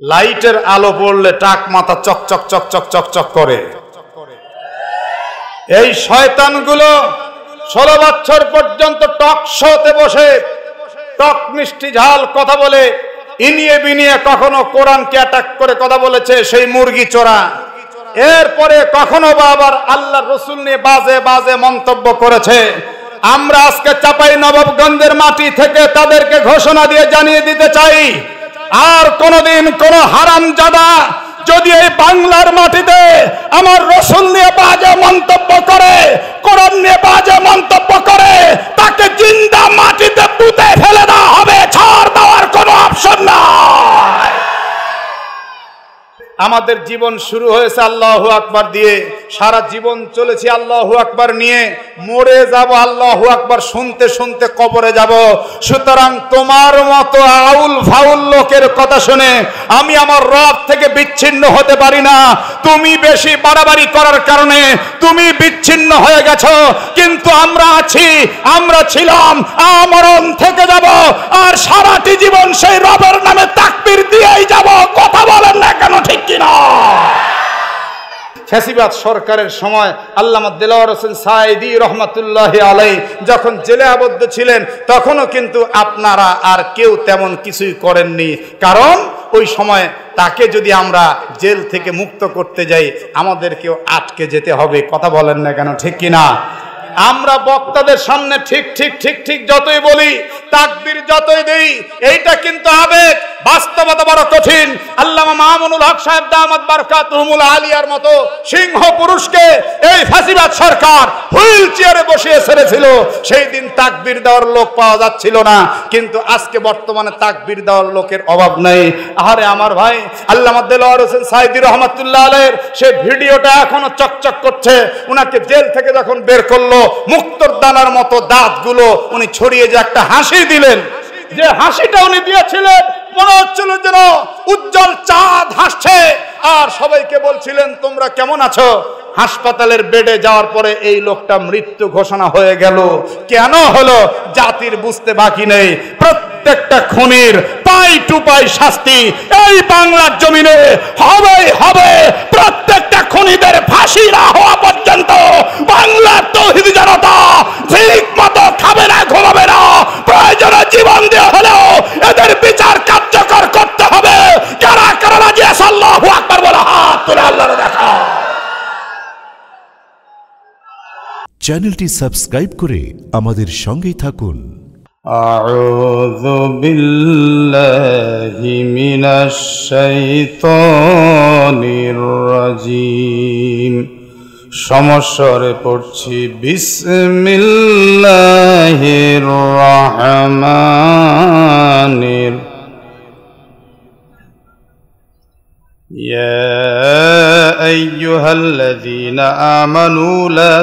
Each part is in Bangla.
লাইটের আলো পড়লে টাক মাথা চকচক চকচক চকচক করে। এই শয়তানগুলো 16 বছর পর্যন্ত টক শোতে বসে টক মিষ্টি ঝাল কথা বলে, ইনিয়ে বিনিয়ে কখনো কোরআনকে অ্যাটাক করে কথা বলেছে, সেই মুরগি চোরা। এরপরে কখনো বা আবার আল্লাহর রাসূল নিয়ে বাজে বাজে মন্তব্য করেছে। আমরা আজকে চাঁপাইনবাবগঞ্জের মাটি থেকে তাদেরকে ঘোষণা দিয়ে জানিয়ে দিতে চাই, আর কোনদিন কোন হারামজাদা যদি এই বাংলার মাটিতে আমার রাসূল নিয়ে বাজে মন্তব্য করে, কোরআন নিয়ে বাজে মন্তব্য করে, তাকে জিন্দা মাটিতে পুঁতে ফেলে দেওয়া হবে, ছাড় দেওয়ার কোনো অপশন নাই। আমাদের জীবন শুরু হয়েছে আল্লাহু আকবার দিয়ে, সারা জীবন চলেছি আল্লাহু আকবার নিয়ে, মরে যাব আল্লাহু আকবার শুনতে শুনতে কবরে যাব। সুতরাং তোমার মতো আউল ফাউল লোকের কথা শুনে আমি আমার রব থেকে বিচ্ছিন্ন হতে পারি না। তুমি বেশি বাড়াবাড়ি করার কারণে তুমি বিচ্ছিন্ন হয়ে গেছো, কিন্তু আমরা আছি, আমরা ছিলাম, আমরণ থেকে যাব, আর সারাটি জীবন সেই রবের নামে তাকবীর দিয়েই যাব। কথা বলেন না কেন, ঠিক কিনা? ফ্যাসিবাদ সরকারের সময় আল্লামা দেলাওয়ার হোসেন সাঈদী রহমাতুল্লাহি আলাইহি যখন জেলে আবদ্ধ ছিলেন, তখনও কিন্তু আপনারা আর কেউ তেমন কিছুই করেননি, কারণ ওই সময় তাকে যদি আমরা জেল থেকে মুক্ত করতে যাই আমাদেরকেও আটকে যেতে হবে। কথা বলেন না কেন, ঠিক কিনা? আমরা বক্তাদের সামনে ঠিক ঠিক ঠিক ঠিক যতই বলি, তাকবীর যতই দেই, এইটা কিন্তু আবেগ, বাস্তবতা বড় কঠিন। আল্লামা মামুনুল হক সাহেব দামাত বারকাতুহুমুল আলিয়ার মতো সিংহ পুরুষকে এই ফাঁসিবাদ সরকার হুইল চেয়ারে বসিয়ে ছেড়েছিল। সেই দিন তাকবীর দেওয়ার লোক পাওয়া যাচ্ছিল না, কিন্তু আজকে বর্তমানে তাকবীর দেওয়ার লোকের অভাব নেই। আরে আমার ভাই আল্লামা দেলাওয়ার হোসেন সাঈদী রহমাতুল্লাহ আলাইহির সেই ভিডিওটা এখনো চকচক করছে। উনাকে জেল থেকে যখন বের করলো, মুক্তোর দানার মতো দাঁতগুলো উনি ছড়িয়ে যে একটা হাসি দিলেন, যে হাসিটা উনি দিয়েছিলেন মনে হচ্ছিল যেন উজ্জ্বল চাঁদ হাসছে, আর সবাইকে বলছিলেন তোমরা কেমন আছো। হাসপাতালের বেডে যাওয়ার পরে এই লোকটা মৃত্যু ঘোষণা হয়ে গেল। কেন হলো জাতির বুঝতে বাকি নেই। প্রত্যেকটা খুনির পাই টু পাই শাস্তি এই বাংলার জমিনে হবেই হবে। প্রত্যেকটা খুনিদের ফাঁসি না হওয়া পর্যন্ত বাংলার তৌহিদি জনতা ঠিক মতো খাবে না, ঘুমাবে না। প্রয়োজনে জীবন দিয়ে হলেও এদের বিচার কার্যকর করতে হবে। যারা কারা রাজি আছে আল্লাহু আকবার বলে হাত তুলে আল্লাহর দেখা। চ্যানেলটি সাবস্ক্রাইব করে আমাদের সঙ্গেই থাকুন। আউযু বিল্লাহি মিনাশ শাইতানির রাজিম। সমস্বরে পড়ছি বিসমিল্লাহির রহমানির يا أيها الذين آمنوا لا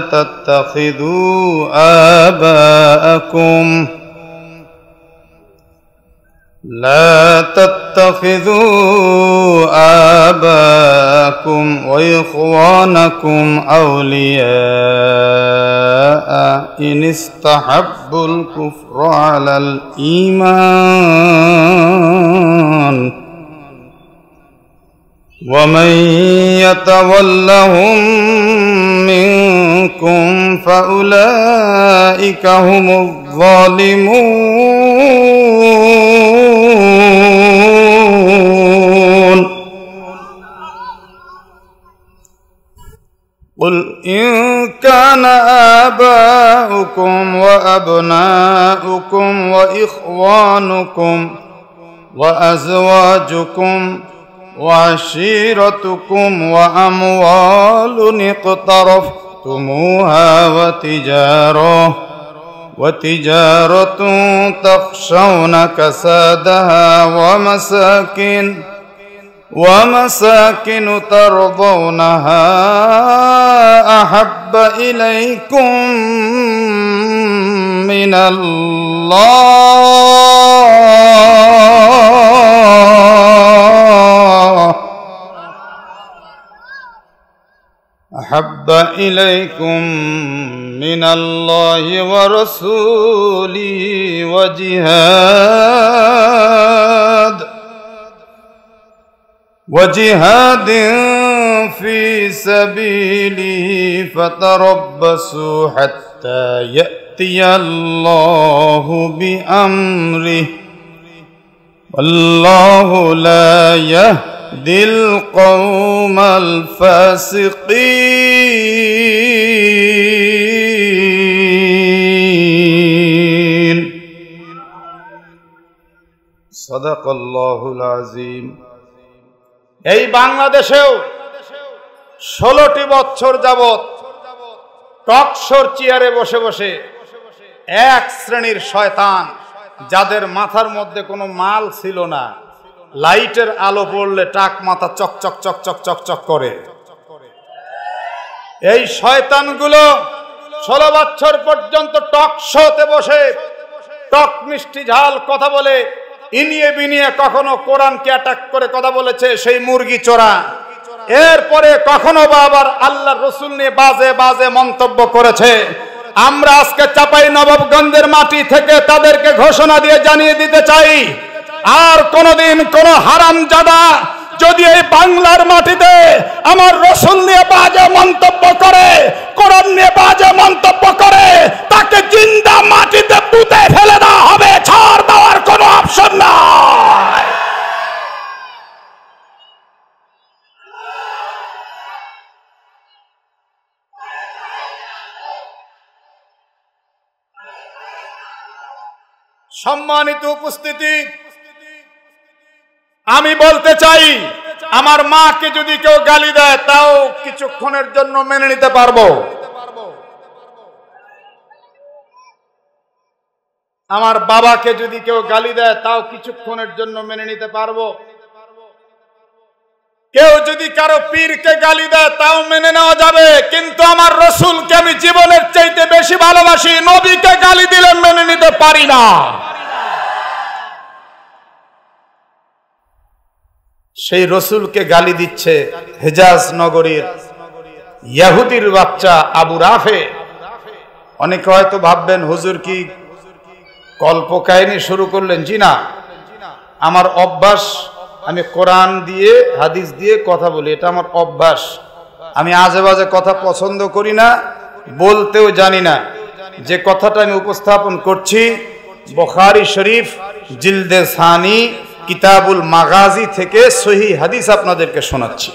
تتخذوا آباءكم وإخوانكم أولياء إن استحبوا الكفر على الإيمان ومن يتولهم منكم فأولئك هم الظالمون قل إن كان آباؤكم وأبناؤكم وإخوانكم وأزواجكم وعشيرتكم وأموال اقترفتموها وتجارة تخشون كسادها ومساكن ترضونها أحب إليكم من الله ورسوله وجهاد وجهاد في سبيله فتربصوا حتى يأتي الله بأمره والله لا يهدي القوم الفاسقين صدق الله العظيم। এই বাংলাদেশেও 16টি বছর যাবত টকশোর চেয়ারে বসে বসে এক শ্রেণীর শয়তান, যাদের মাথার মধ্যে কোনো মাল ছিল না, লাইটের আলো পড়লে টাক মাথা চকচক চকচক চকচক করে, এই শয়তানগুলো 16 বছর পর্যন্ত টকশোতে বসে টক মিষ্টি ঝাল কথা বলে, ইনিয়ে বিনিয়ে কখনো কোরআনকে অ্যাটাক করে কথা বলেছে, সেই মুরগি চোরা। এরপরে কখনো বা আবার আল্লাহর রাসূল নিয়ে বাজে বাজে মন্তব্য করেছে। আমরা আজকে চাঁপাইনবাবগঞ্জের মাটি থেকে তাদেরকে ঘোষণা দিয়ে জানিয়ে দিতে চাই, আর কোনোদিন কোন হারামজাদা যদি এই বাংলার মাটিতে আমার রাসূল নিয়ে বাজে মন্তব্য করে, কোরআন নিয়ে বাজে মন্তব্য করে, তাকে জিন্দা মাটিতে পুঁতে ফেলে দেওয়া হবে, ছাড় দেওয়ার কোনো অপশন নাই। সম্মানিত উপস্থিতি, আমি বলতে চাই, আমার মাকে যদি কেউ গালি দেয় তাও কিছুক্ষণের জন্য মেনে নিতে পারবো, আমার বাবাকে যদি কেউ গালি দেয় তাও কিছুক্ষণের জন্য মেনে নিতে পারবো, কেউ যদি কারো পীরকে গালি দেয় তাও মেনে নেওয়া যাবে, কিন্তু আমার রাসূলকে আমি জীবনের চাইতে বেশি ভালোবাসি, নবীকে গালি দিলে মেনে নিতে পারি না। সেই রাসূলকে গালি দিচ্ছে হেজাজ নগরীর ইহুদির বাচ্চা আবু রাফে। অনেকে হয়তো ভাববেন হুজুর কি কল্পকাহিনী শুরু করলেন? জি না, আমার অভ্যাস, আমি কোরআন দিয়ে হাদিস দিয়ে কথা বলি, এটা আমার অভ্যাস। আমি আজে বাজে কথা পছন্দ করি না, বলতেও জানি না। যে কথাটা আমি উপস্থাপন করছি বুখারী শরীফ জিলদে সানি কিতাবুল মাগাজি থেকে সহিহ হাদিস আপনাদেরকে শোনাচ্ছি।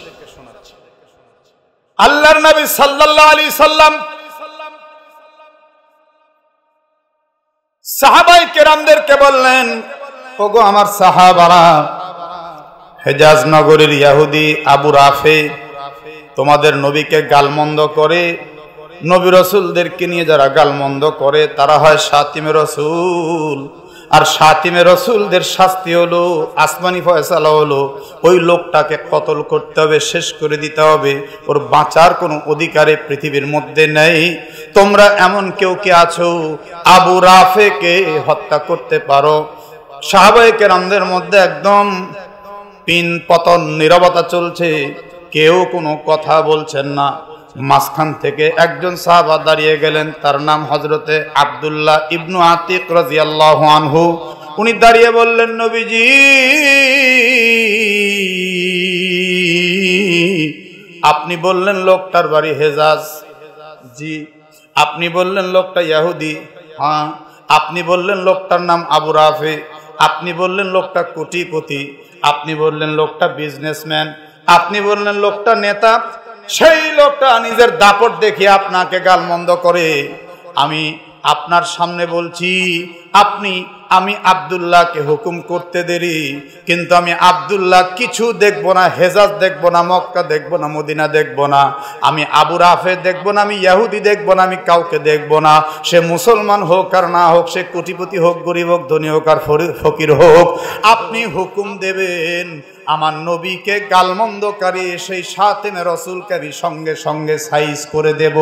আল্লাহর নবী সাল্লাল্লাহু আলাইহি সাল্লাম সাহাবায়ে কেরামদেরকে বললেন, ওগো আমার সাহাবারা, হেজাজ নগরীর ইহুদি আবু রাফে তোমাদের নবীকে গালমন্দ করে, নবী রাসূলদেরকে নিয়ে যারা গালমন্দ করে তারা হয় শাতিমে রাসূল, আর শাতিমে রাসূলদের শাস্তি হলো, আসমানি ফয়সালা হলো, ওই লোকটাকে কতল করতে হবে, শেষ করে দিতে হবে, ওর বাঁচার কোনো অধিকারে পৃথিবীর মধ্যে নেই। তোমরা এমন কেউ কে আছো আবু রাফেকে হত্যা করতে পারো? সাহাবায়ে কেরামদের মধ্যে একদম পিন পতন নীরবতা চলছে, কেউ কোনো কথা বলছেন না। মাঝখান থেকে একজন সাহাবা দাঁড়িয়ে গেলেন, তার নাম হযরতে আব্দুল্লাহ ইবনু আতিক রাদিয়াল্লাহু আনহু। উনি দাঁড়িয়ে বললেন, নবীজি আপনি বললেন লোকটার বাড়ি হেজাজ, জি। আপনি বললেন লোকটা ইহুদি, হ্যাঁ। আপনি বললেন লোকটার নাম আবু রাফে, আপনি বললেন লোকটা কোটিপতি, আপনি বললেন লোকটা বিজনেসম্যান, আপনি বললেন লোকটা নেতা। সেই লোকটা নিজের দাপট দেখিয়ে আপনাকে গালমন্দ করে। আমি আপনার সামনে বলছি, আমি আব্দুল্লাহকে হুকুম করতে দেরি, কিন্তু আমি আব্দুল্লাহ কিছু দেখব না, হেজাজ দেখব না, মক্কা দেখব না, মদিনা দেখব না, আমি আবু রাফে দেখব না, আমি ইহুদি দেখব না, আমি কাউকে দেখব না। সে মুসলমান হোক আর না হোক, সে কোটিপতি হোক, গরিব হোক, ধনী হোক আর ফকির হোক, আপনি হুকুম দেবেন আমার নবীকে গালমন্দকারী সেই শাতিমে রাসূলকে আমি সঙ্গে সঙ্গে সাইজ করে দেব।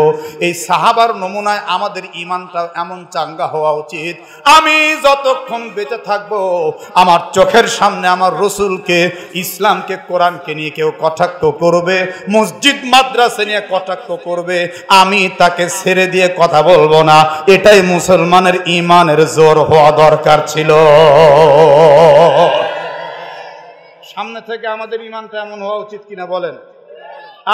এই সাহাবার নমুনায় আমাদের ঈমানটা এমন চাঙ্গা হওয়া উচিত, আমি যতক্ষণ বেঁচে থাকবো আমার চোখের সামনে আমার রাসূলকে, ইসলামকে, কোরআনকে নিয়ে কেউ কটাক্ষ করবে, মসজিদ মাদ্রাসা নিয়ে কটাক্ষ করবে, আমি তাকে ছেড়ে দিয়ে কথা বলবো না। এটাই মুসলমানের ঈমানের জোর হওয়া দরকার ছিল। সামনে থেকে আমাদের ইমানটা এমন হওয়া উচিত কিনা বলেন?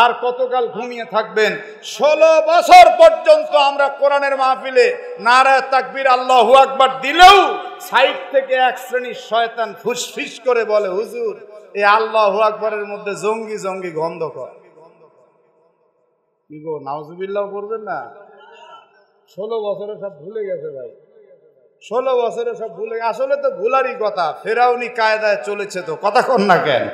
আর কতকাল ঘুমিয়ে থাকবেন? 16 বছর পর্যন্ত আমরা কোরআনের মাহফিলে নারায়ে তাকবীর আল্লাহু আকবার দিলেও সাইড থেকে এক শ্রেণীর শয়তান ফুসফিস করে বলে, হুজুর এই আল্লাহু আকবারের মধ্যে জঙ্গি জঙ্গি গন্ধ করে। কি গো, নাউজুবিল্লাহ করবেন না? 16 বছরে সব ভুলে গেছে ভাই, 16 বছরে সব ভুলে। আসলে তো ভুলারই কথা, ফেরাউনি কায়দায় চলেছে, তো কথা কন না কেন?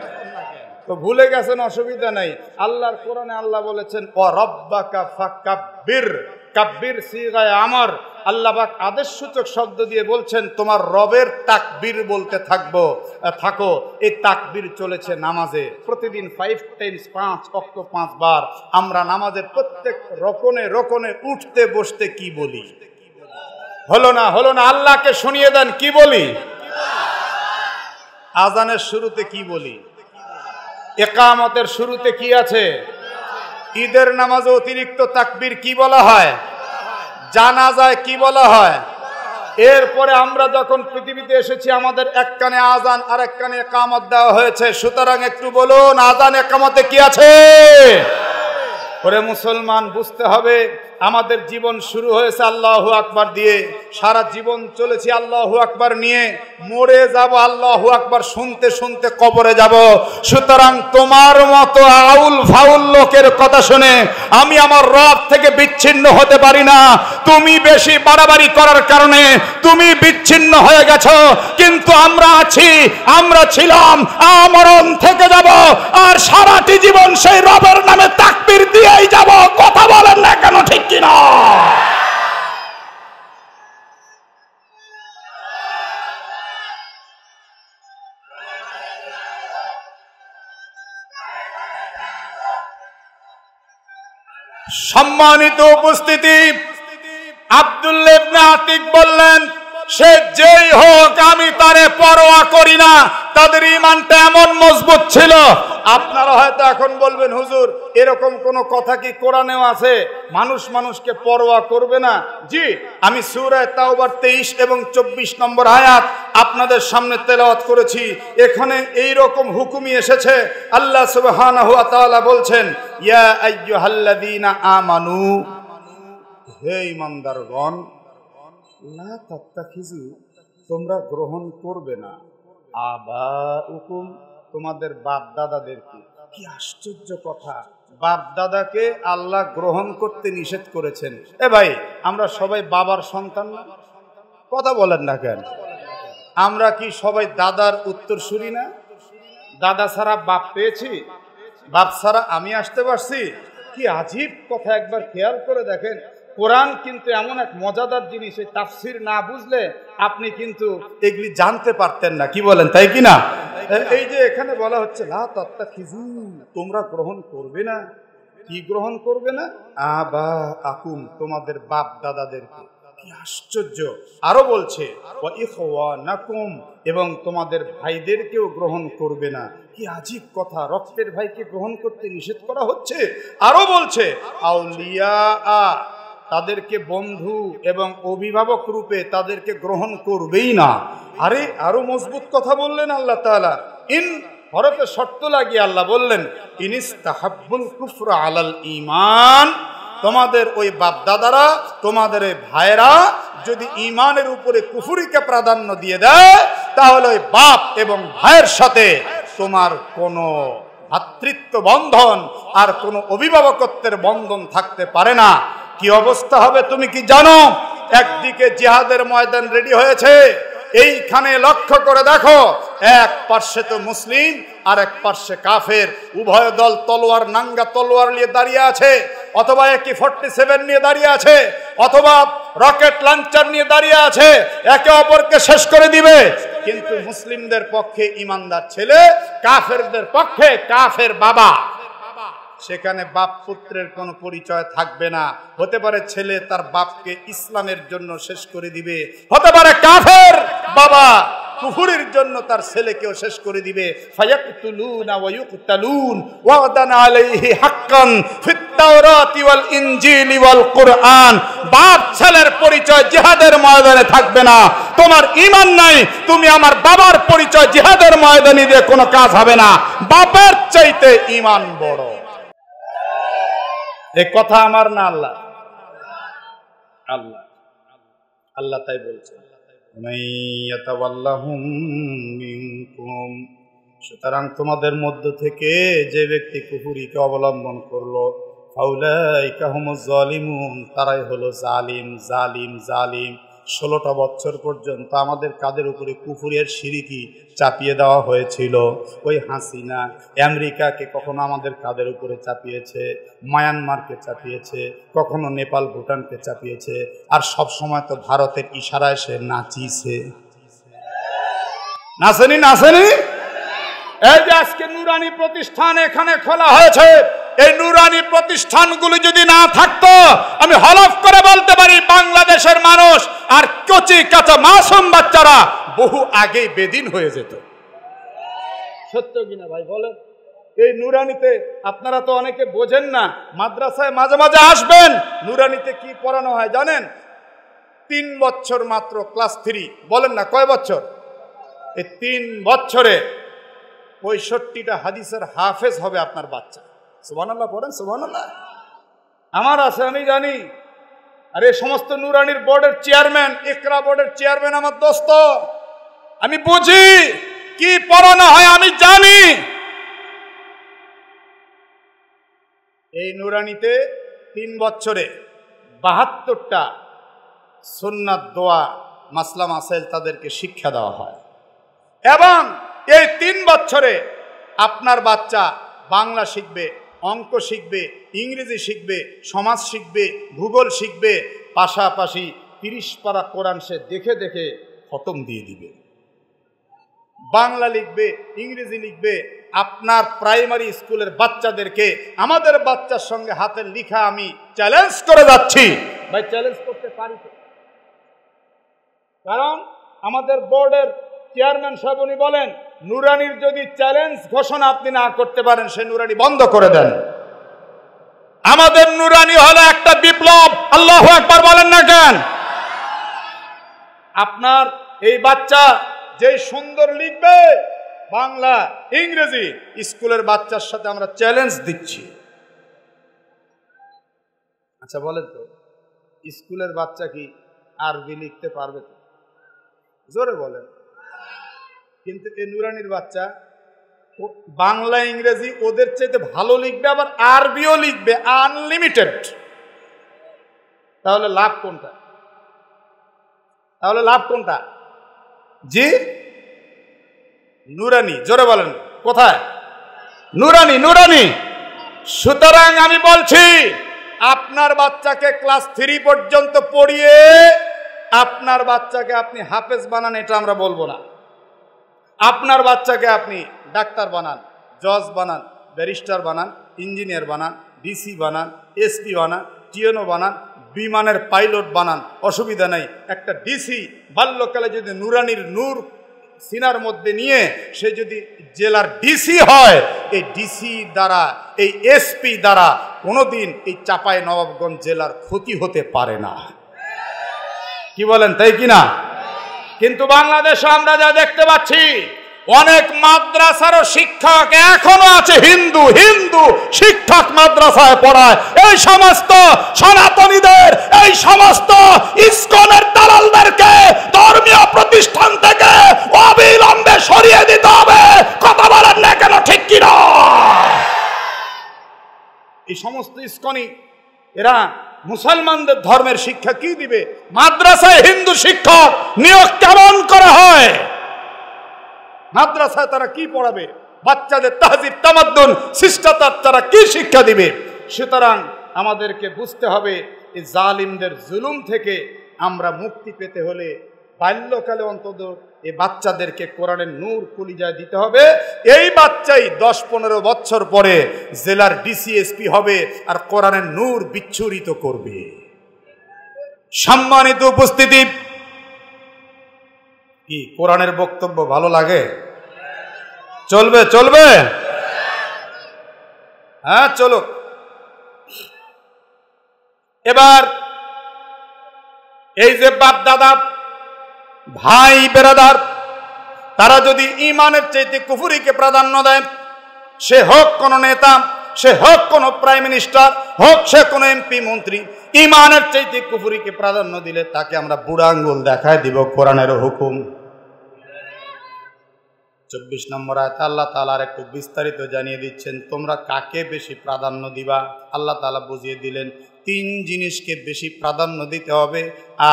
তো ভুলে গেছেন, অসুবিধা নাই। আল্লাহর কোরআনে আল্লাহ বলেছেন ও রব্বাকা ফাকাব্বির, কাব্বির সিগায়ে আমর। আল্লাহ পাক আদেশসূচক শব্দ দিয়ে বলছেন তোমার রবের তাকবীর বলতে থাকো। এই তাকবীর চলেছে নামাজে প্রতিদিন 5 টাইমস, 5 ওয়াক্ত 5 বার। আমরা নামাজের প্রত্যেক রকনে রকনে উঠতে বসতে কি বলি? হলো না আল্লাহকে শুনিয়ে দেন, কি বলি? আজানের শুরুতে কি বলি? ইকামতের শুরুতে কি আছে? ঈদের নামাজে অতিরিক্ত তাকবীর কি বলা হয়? জানাজায় কি বলা হয়? এরপরে আমরা যখন পৃথিবীতে এসেছি আমাদের এক কানে আজান আর এক কানে ইকামত দেওয়া হয়েছে। সুতরাং একটু বলুন আজান ইকামতে কি আছে? ওরে মুসলমান, বুঝতে হবে আমাদের জীবন শুরু হয়েছে আল্লাহু আকবার দিয়ে, সারা জীবন চলেছি আল্লাহু আকবার নিয়ে, মরে যাব আল্লাহু আকবার শুনতে শুনতে কবরে যাব। সুতরাং তোমার মতো আউল ফাউল লোকের কথা শুনে আমি আমার রব থেকে বিচ্ছিন্ন হতে পারি না। তুমি বেশি বাড়াবাড়ি করার কারণে তুমি বিচ্ছিন্ন হয়ে গেছো, কিন্তু আমরা আছি, আমরা ছিলাম, আমরণ থেকে যাব, আর সারাটি জীবন সেই রবের নামে তাকবীর দিয়েই যাব। কথা বলেন না কেন, ঠিক কিনা? সম্মানিত উপস্থিতি, আব্দুল্লাহ ইবনে আতিক বললেন সে যেই হোক আমি তারে পরোয়া করি না। তাদের ঈমানটা এমন মজবুত ছিল। আপনারা হয়তো এখন বলবেন হুজুর এরকম কোন কথা কি কোরআনেও আছে মানুষ মানুষকে পরোয়া করবে না? জি, আমি সূরা তাওবার 23 এবং 24 নম্বর আয়াত আপনাদের সামনে তেলাওয়াত করেছি। এখানে এই রকম হুকুমই এসেছে। আল্লাহ সুবহানাহু ওয়া তাআলা বলছেন ইয়া আইয়ুহাল্লাযীনা আমানু, হে ঈমানদারগণ, লা তাত্তাখিযু, তোমরা গ্রহণ করবে না, আবাউকুম, তোমাদের বাপ দাদাদেরকে। কি আশ্চর্য কথা, বাপ দাদাকে আল্লাহ গ্রহণ করতে নিষেধ করেছেন। এ ভাই, আমরা সবাই বাবার সন্তান না? কথা বলেন না কেন? আমরা কি সবাই দাদার উত্তরসূরি না? দাদা ছাড়া বাপ পেয়েছি, বাপ ছাড়া আমি আসতে পারছি। কি আজীব কথা, একবার খেয়াল করে দেখেন। কোরআন কিন্তু এমন এক মজাদার জিনিস, এই তাফসীর না বুঝলে আপনি কিন্তু এগুলি জানতে পারতেন না। কি বলেন, তাই কি না? এই যে এখানে বলা হচ্ছে লা তাত্তাখিযু, তোমরা গ্রহণ করবে না। কি গ্রহণ করবে না? আবা আকুম, তোমাদের বাপ দাদাদেরকে। কি আশ্চর্য! আরো বলছে ওয়া ইখওয়ানাকুম, এবং তোমাদের ভাইদেরকেও গ্রহণ করবে না। কি আজীব কথা, রক্তের ভাইকে গ্রহণ করতে নিষেধ করা হচ্ছে। আরো বলছে আউলিয়া, তাদেরকে বন্ধু এবং অভিভাবক রূপে তাদেরকে গ্রহণ করবেই না। আরে আরো মজবুত কথা বললেন আল্লাহ তাআলা। ইন হরফে শর্ত লাগিয়ে আল্লাহ বললেন ইনিস্তাহাব্বুল কুফরা আলাল ঈমান, তোমাদের ওই বাপ দাদারা, তোমাদের ওই ভাইরা যদি ঈমানের উপরে কুফরিকে প্রাধান্য দিয়ে দেয়, তাহলে ওই বাপ এবং ভাইয়ের সাথে তোমার কোনো ভ্রাতৃত্ব বন্ধন আর কোনো অভিভাবকত্বের বন্ধন থাকতে পারে না। কি অবস্থা হবে তুমি কি জানো? একদিকে জিহাদের ময়দান রেডি হয়েছে, এইখানে লক্ষ্য করে দেখো, এক পার্শ্বে তো মুসলিম আর এক পার্শ্বে কাফের। উভয় দল তলোয়ার, নাঙ্গা তলোয়ার নিয়ে দাঁড়িয়ে আছে, অথবা AK-47 নিয়ে দাঁড়িয়ে আছে, অথবা রকেট লঞ্চার নিয়ে দাঁড়িয়ে আছে, একে অপরকে শেষ করে দিবে। কিন্তু মুসলিমদের পক্ষে ইমানদার ছেলে, কাফেরদের পক্ষে কাফের বাবা। সেখানে বাপ পুত্রের কোনো পরিচয় থাকবে না। হতে পারে ছেলে তার বাপকে ইসলামের জন্য শেষ করে দিবে, হতে পারে কাফের বাবা কুফরের জন্য তার ছেলেকেও শেষ করে দিবে। ফায়াকতুলুনা ওয়া ইউকতালুন ওয়াদান আলাইহি হাক্কান ফিত তাওরাতি ওয়াল ইনজিলি ওয়াল কুরআন। বাপ ছেলের পরিচয় জিহাদের ময়দানে থাকবে না। তোমার ঈমান নাই, তুমি আমার বাবার পরিচয় জিহাদের ময়দানে দিয়ে কোনো কাজ হবে না। বাপের চাইতে ঈমান বড়। এই কথা আমার না আল্লাহ আল্লাহ আল্লাহ তাই বলছেন, মাইয়াতাওয়াল্লাহুম মিনকুম, সুতরাং তোমাদের মধ্য থেকে যে ব্যক্তি কুফরিকে অবলম্বন করলো, ফাউলাইকা হুমুজ জালিমুন, তারাই হলো জালিম জালিম জালিম। 16টা বছর পর্যন্ত আমাদের কাদের উপরে কুফরের শিরকি চাপিয়ে দেওয়া হয়েছিল। ওই হাসিনা আমেরিকাকে কখনো আমাদের কাদের উপরে চাপিয়েছে, মায়ানমারকে চাপিয়েছে, কখনো নেপাল ভুটানকে চাপিয়েছে, আর সব সময় তো ভারতের ইশারায় সে নাচিছে। নাচেনি নাচেনি? এই যে আজকে নুরানি প্রতিষ্ঠান এখানে খোলা হয়েছে, এই নুরানি প্রতিষ্ঠানগুলো যদি না থাকতো, আমি হলফ করে বলতে পারি বাংলাদেশের মানুষ আর কচি কাঁচা মাসুম বাচ্চারা বহু আগেই বেদিন হয়ে যেত। সত্য কিনা ভাই বলেন? এই নুরানিতে আপনারা তো অনেকে বোঝেন না, মাদ্রাসায় মাঝে মাঝে আসবেন, নুরানিতে কি পড়ানো হয় জানেন? 3 বছর মাত্র, ক্লাস 3। বলেন না কয় বছর? এই 3 বছরে 65টা হাদিসের হাফেজ হবে আপনার বাচ্চা। সুবহানাল্লাহ পড়েন, সুবহানাল্লাহ। আমার আছে, আমি জানি। আর এই সমস্ত নুরানির বোর্ডের চেয়ারম্যান, ইকরা বোর্ডের চেয়ারম্যান আমার দোস্ত, আমি বুঝি কি পড়ানো হয়, আমি জানি। এই নুরানিতে 3 বছরে 72টা সুন্নাত দোয়া মাসলা মাসাইল তাদেরকে শিক্ষা দেওয়া হয়, এবং এই 3 বছরে আপনার বাচ্চা বাংলা শিখবে, অঙ্ক শিখবে, ইংরেজি শিখবে, সমাজ শিখবে, ভূগোল শিখবে, পাশাপাশি 30 পারা কোরআন সে দেখে দেখে খতম দিয়ে দিবে। বাংলা লিখবে, ইংরেজি লিখবে। আপনার প্রাইমারি স্কুলের বাচ্চাদেরকে আমাদের বাচ্চার সঙ্গে হাতের লিখা আমি চ্যালেঞ্জ করে যাচ্ছি। ভাই চ্যালেঞ্জ করতে পারি তো? কারণ আমাদের বোর্ডের চেয়ারম্যান সাহেব উনি বলেন, নুরানির যদি চ্যালেঞ্জ ঘোষণা আপনি না করতে পারেন, সে নুরানি বন্ধ করে দেন। আমাদের নুরানি হলো একটা বিপ্লব। আল্লাহু আকবার বলেন না কেন? আপনার এই বাচ্চা যে সুন্দর লিখবে বাংলা, ইংরেজি, স্কুলের বাচ্চার সাথে আমরা চ্যালেঞ্জ দিচ্ছি। আচ্ছা বলেন তো, স্কুলের বাচ্চা কি আরবি লিখতে পারবে? তো জোরে বলেন। কিন্তু এই নুরানির বাচ্চা বাংলা ইংরেজি ওদের চাইতে ভালো লিখবে, আবার আরবিও লিখবে আনলিমিটেড। তাহলে লাভ কোনটা? তাহলে লাভ কোনটা? জি নুরানি। জোরে বলেন কোথায়? নুরানি, নুরানি। সুতরাং আমি বলছি, আপনার বাচ্চাকে ক্লাস 3 পর্যন্ত পড়িয়ে আপনার বাচ্চাকে আপনি হাফেজ বানান, এটা আমরা বলবো না। আপনার বাচ্চাকে আপনি ডাক্তার বানান, জজ বানান, ব্যারিস্টার বানান, ইঞ্জিনিয়ার বানান, ডিসি বানান, এসপি বানান, টিএনও বানান, বিমানের পাইলট বানান, অসুবিধা নাই। একটা ডিসি বাল্যকালে যদি নুরানির নূর সিনার মধ্যে নিয়ে সে যদি জেলার ডিসি হয়, এই ডিসি দ্বারা, এই এসপি দ্বারা কোনোদিন এই চাঁপাই নবাবগঞ্জ জেলার ক্ষতি হতে পারে না। কি বলেন, তাই কিনা? কিন্তু বাংলাদেশে আমরা যা দেখতে পাচ্ছি, অনেক মাদ্রাসারও শিক্ষক এখনো আছে হিন্দু হিন্দু শিক্ষক মাদ্রাসায় পড়ায়। এই সমস্ত সনাতনীদের, এই সমস্ত ইসকনের দালালদেরকে ধর্মীয় প্রতিষ্ঠান থেকে অবিলম্বে সরিয়ে দিতে হবে। কথা বলেন না কেন, ঠিক কিনা? এই সমস্ত ইসকনি এরা মুসলমানদের ধর্মের শিক্ষা কি দিবে? মাদ্রাসায় হিন্দু শিক্ষক নিয়োগ কেমন করা হয়? মাদ্রাসায় তারা কি পড়াবে? বাচ্চাদের তাহজিব তামাদ্দুন শিষ্টাচার তারা কি শিক্ষা দিবে? সুতরাং আমাদেরকে বুঝতে হবে, এই জালিমদের জুলুম থেকে আমরা মুক্তি পেতে হলে বাল্যকালে অন্তত এই বাচ্চাদেরকে কোরআনের নূর কলিজায় দিতে হবে। এই বাচ্চাই 10-15 বছর পরে জেলার ডিসিএসপি হবে আর কোরআনের নূর বিচ্ছুরিত করবে। সম্মানিত উপস্থিতি, কি কোরআনের বক্তব্য ভালো লাগে? চলবে চলবে? হ্যাঁ চলো। এবার এই যে বাপ দাদা ভাই বেরাদার, তারা যদি ঈমানের চাইতে কুফরিকে প্রাধান্য দেয়, সে হোক কোন নেতা, সে হোক কোন প্রাইম মিনিস্টার, হোক সে কোন এমপি মন্ত্রী, ঈমানের চাইতে কুফরিকে প্রাধান্য দিলে তাকে আমরা বুড়া আঙ্গুল দেখায় দিব। কোরআনের হুকুম 24 নম্বর আয়াতে আল্লাহ তাআলা আর একটু বিস্তারিত জানিয়ে দিচ্ছেন, তোমরা কাকে বেশি প্রাধান্য দিবা। আল্লাহ তাআলা বুঝিয়ে দিলেন 3 জিনিসকে বেশি প্রাধান্য দিতে হবে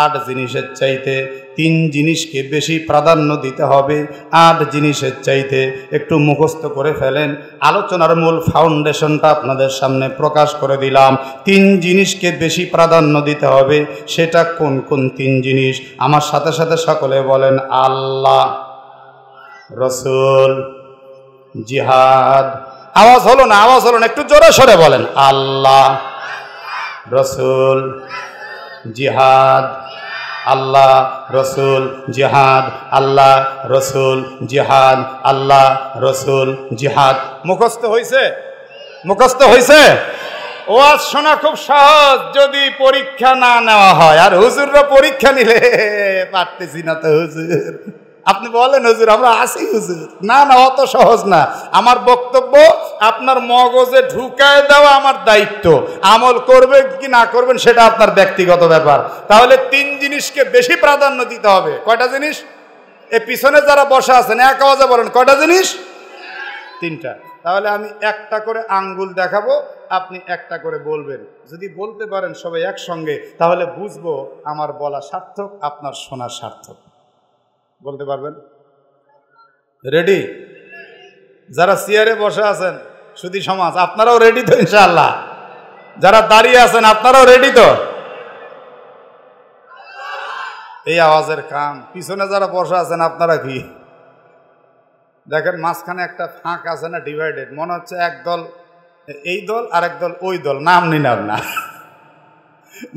8 জিনিসের চাইতে। 3 জিনিসকে বেশি প্রাধান্য দিতে হবে 8 জিনিসের চাইতে। একটু মুখস্থ করে ফেলেন, আলোচনার মূল ফাউন্ডেশনটা আপনাদের সামনে প্রকাশ করে দিলাম। 3 জিনিসকে বেশি প্রাধান্য দিতে হবে, সেটা কোন কোন 3 জিনিস? আমার সাথে সাথে সকলে বলেন, আল্লাহ, রসুল, জিহাদ। আওয়াজ হলো না, আওয়াজ হলো না, একটু জোরে সরে বলেন, আল্লাহ, রসুল, জিহাদ। আল্লাহ, রসুল, জিহাদ, আল্লাহ, রসুল, জিহাদ, আল্লাহ, রসুল, জিহাদ। মুখস্থ হয়েছে? মুখস্থ হয়েছে? ওয়াজ শোনা খুব সহজ যদি পরীক্ষা না নেওয়া হয়। আর হুজুররা পরীক্ষা নিলে পারতেছি না তো হুজুর। আপনি বলেন হুজুর আমরা আসি হুজুর, না না অত সহজ না। আমার বক্তব্য আপনার মগজে ঢুকায় দেওয়া আমার দায়িত্ব, আমল করবে কি না করবেন সেটা আপনার ব্যক্তিগত ব্যাপার। তাহলে 3 জিনিসকে বেশি প্রাধান্য দিতে হবে। কয়টা জিনিস? এই পিছনে যারা বসে আছেন এক আওয়াজে বলেন, কয়টা জিনিস? 3টা। তাহলে আমি একটা করে আঙ্গুল দেখাবো, আপনি একটা করে বলবেন। যদি বলতে পারেন সবাই একসঙ্গে, তাহলে বুঝবো আমার বলা সার্থক, আপনার শোনা সার্থক। বলতে পারবেন? রেডি? যারা চেয়ারে বসে আছেন সুধী সমাজ, আপনারাও রেডি তো ইনশাআল্লাহ? যারা দাঁড়িয়ে আছেন আপনারাও রেডি তো? এই আওয়াজের কাম। পিছনে যারা বসে আছেন আপনারা কি দেখেন, মাঝখানে একটা ফাঁক আছে না, ডিভাইডেড, মনে হচ্ছে এক দল এই দল আর এক দল ওই দল। নাম নিলাম না,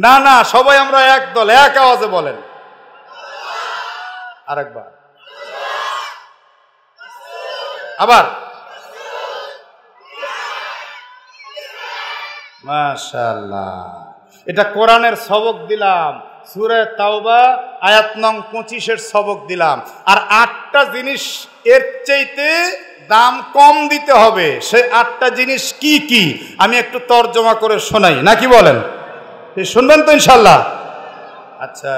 না না, সবাই আমরা এক দল, এক আওয়াজে বলেন। আরেকবার, আবার। মাশাআল্লাহ, এটা কোরআনের সবক দিলাম, সূরা তাওবা আয়াত নং 25-এর সবক দিলাম। আর 8টা জিনিস এর চাইতে দাম কম দিতে হবে। সেই 8টা জিনিস কি কি আমি একটু তর্জমা করে শোনাই, নাকি বলেন? শুনবেন তো ইনশাআল্লাহ? আচ্ছা,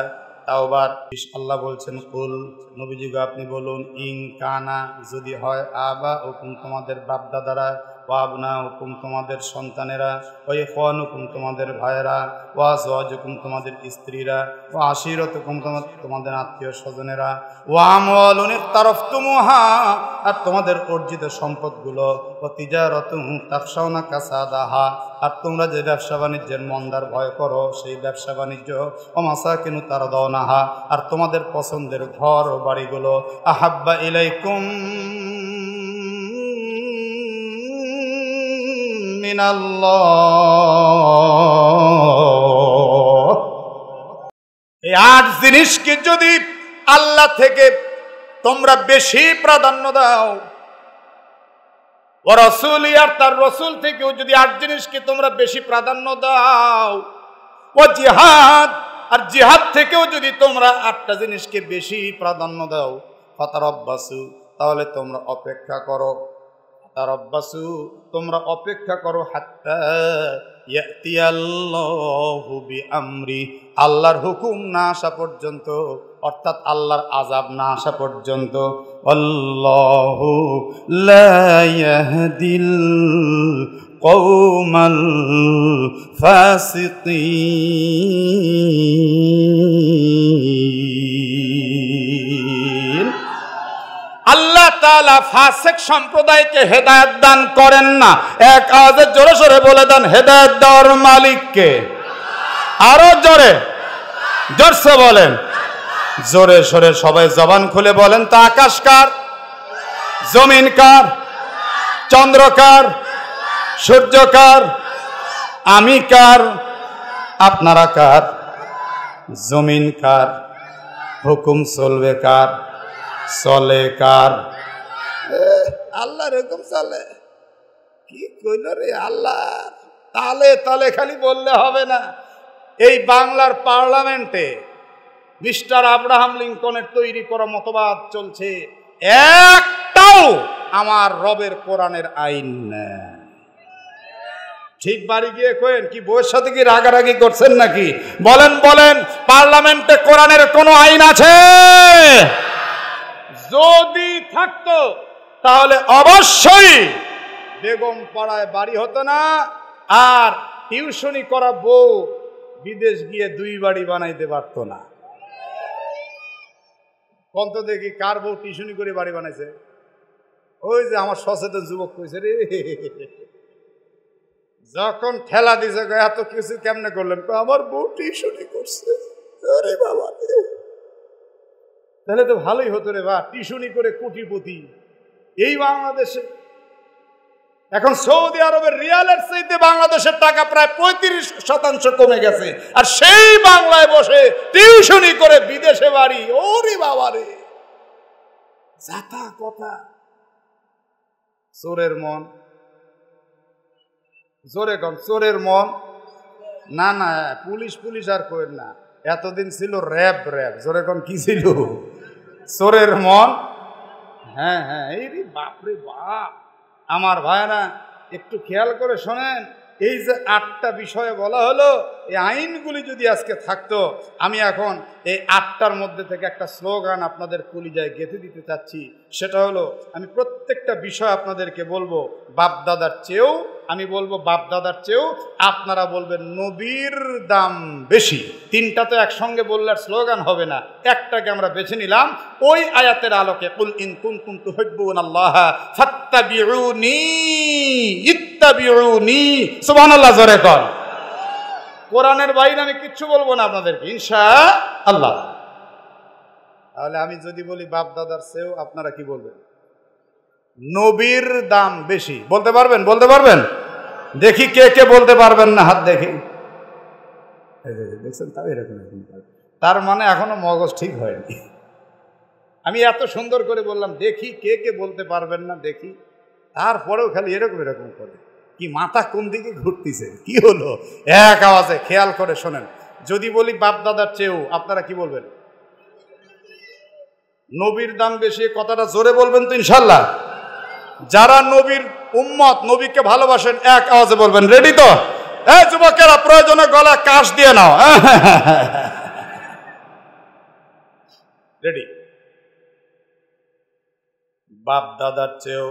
তাওবার আল্লাহ বলছেন, কুল, নবীজিগো আপনি বলুন, ইন কানা, যদি হয়, আবা হুকুম, তোমাদের বাপ দাদারা, ওয়াবনা হুকুম, তোমাদের সন্তানেরা, ওই ফন হুকুম, তোমাদের ভাইয়েরা, ওয়াজ হুকুম, তোমাদের স্ত্রীরা, ও আশিরত হুকুম, তোমাদের আত্মীয় স্বজনেরা, ওয়ামওয়ালুনির তারফতুমুহা, আর তোমাদের অর্জিত সম্পদগুলো, ও তিজারাতুন তাখশাউনা কাসাদাহা, আর তোমরা যে ব্যবসা বাণিজ্যের মন্দার ভয় করো সেই ব্যবসা বাণিজ্য, ও মাসাকিনু তারদাউনাহা, আর তোমাদের পছন্দের ঘর ও বাড়িগুলো, আহাব্বা ইলাইকুম মিনাল্লাহ। এই 8 জিনিসকে যদি আল্লাহ থেকে তোমরা বেশি প্রাধান্য দাও, ও রাসূল, আর তার রাসূল থেকেও যদি 8 জিনিসকে তোমরা বেশি প্রাধান্য দাও, ও জিহাদ, আর জিহাদ থেকেও যদি তোমরা 8টা জিনিসকে বেশি প্রাধান্য দাও, ফাতারাব্বাসু, তাহলে তোমরা অপেক্ষা করো, ফাতারাব্বাসু, তোমরা অপেক্ষা করো, হাত্তা ইয়াতিয়াল্লাহু বিআমরি, আল্লাহর হুকুম না আসা পর্যন্ত, অর্থাৎ আল্লাহর আযাব না আসা পর্যন্ত। আল্লাহু লা ইয়াহদিল কওমাল ফাসিকিন। আল্লাহ তাআলা ফাসিক সম্প্রদায়কে হেদায়েত দান করেন না। এক আওয়াজে জোরে সোরে বলে দেন, হেদায়েত দেওয়ার মালিক কে? আরো জোরে, জোরসে বলেন, জোরে সোরে সবাই জবান খুলে বলেন তো, আকাশ কার? জমিন কার? চন্দ্র কার? সূর্য কার? আমি কার? আপনারা কার? জমিন কার? হুকুম চলবে কার? চলে কার? আল্লাহর হুকুম চলে। কি কইল রে আল্লাহ? তালে তালে খালি বললে হবে না, এই বাংলার পার্লামেন্টে মিস্টার আব্রাহাম লিঙ্কনের তৈরি করা মতবাদ চলছে, একটাও আমার রবের কোরআনের আইন না। ঠিক বাড়ি গিয়ে কইেন, কি বউয়ের সাথে কি রাগারাগি করছেন নাকি? বলেন বলেন, পার্লামেন্টে কোরআনের কোনো আইন আছে? যদি থাকতো তাহলে অবশ্যই বেগম পাড়ায় বাড়ি হতো না, আর টিউশনি করা বউ বিদেশ গিয়ে 2 বাড়ি বানাইতে পারতো না। কত দেখি কার বউ টিউশনি করে বাড়ি বানাইছে? ওই যে আমার সচেতন যুবক কইছে রে, যখন ঠেলা দিছে এত কিছু কেমনে করলেন, আমার বউ টিউশনি করছে। আরে বাবা, তাহলে তো ভালোই হতো রে বা, টিউশনি করে কোটিপতি এই বাংলাদেশে। এখন সৌদি আরবের রিয়ালের চাইতে বাংলাদেশের টাকা প্রায় 35% কমে গেছে, আর সেই বাংলায় বসে টিউশনি করে বিদেশে বাড়ি। ওরে বাবা রে, যাতা কথা। চোরের মন, জোরে কম, চোরের মন। না না, পুলিশ পুলিশ আর কইেন না, এতদিন ছিল র্যাব। জোরে কম, কি ছিল? চোরের মন। হ্যাঁ হ্যাঁ, এই রে বাপরে বাপ। আমার ভাইরা একটু খেয়াল করে শোনেন, এই যে 8টা বিষয়ে বলা হলো, এই আইনগুলি যদি আজকে থাকতো, আমি এখন এই 8টার মধ্যে থেকে একটা স্লোগান আপনাদের কলিজায় গেঁথে দিতে চাচ্ছি। সেটা হলো, আমি প্রত্যেকটা বিষয় আপনাদেরকে বলবো বাপদাদার চেয়েও, আমি বলবো বাপদাদার চেয়েও, আপনারা বলবেন নবীর দাম বেশি। 3টা তো একসঙ্গে বললে আর স্লোগান হবে না, একটাকে আমরা বেছে নিলাম ওই আয়াতের আলোকে। কুল ইন কুনতুম তুহিব্বুনাল্লাহ ফাত্তাবিউনি ইত্তাবিউনি। সুবহানাল্লাহ, জোরে কর। কোরআনের বাইরে আমি কিচ্ছু বলবো না আপনাদেরকে, ইনশাআল্লাহ। তাহলে আমি যদি বলি বাপদাদার চেয়েও, আপনারা কি বলবেন? নবীর দাম বেশি। বলতে পারবেন? বলতে পারবেন? দেখি কে কে বলতে পারবেন না, হাত দেখি। দেখছেন, তাও এরকম। তার মানে এখনো মগজ ঠিক হয়নি। আমি এত সুন্দর করে বললাম, দেখি কে কে বলতে পারবেন না, দেখি। তারপরেও খালি এরকম এরকম করে, কি মাথা কোন দিকে ঘুরতেছে? কি হলো? এক আওয়াজে খেয়াল করে শোনেন, যদি বলি বাপদাদার চেয়েও, আপনারা কি বলবেন? নবীর দাম বেশি। কথাটা জোরে বলবেন তো ইনশাল্লাহ? যারা নবীর উম্মত, নবীকে ভালোবাসেন, এক আওয়াজে বলবেন। রেডি তো? যুবকেরা প্রয়োজনে গলা কাশ দিয়ে নাও। রেডি? বাপ দাদার চেয়েও।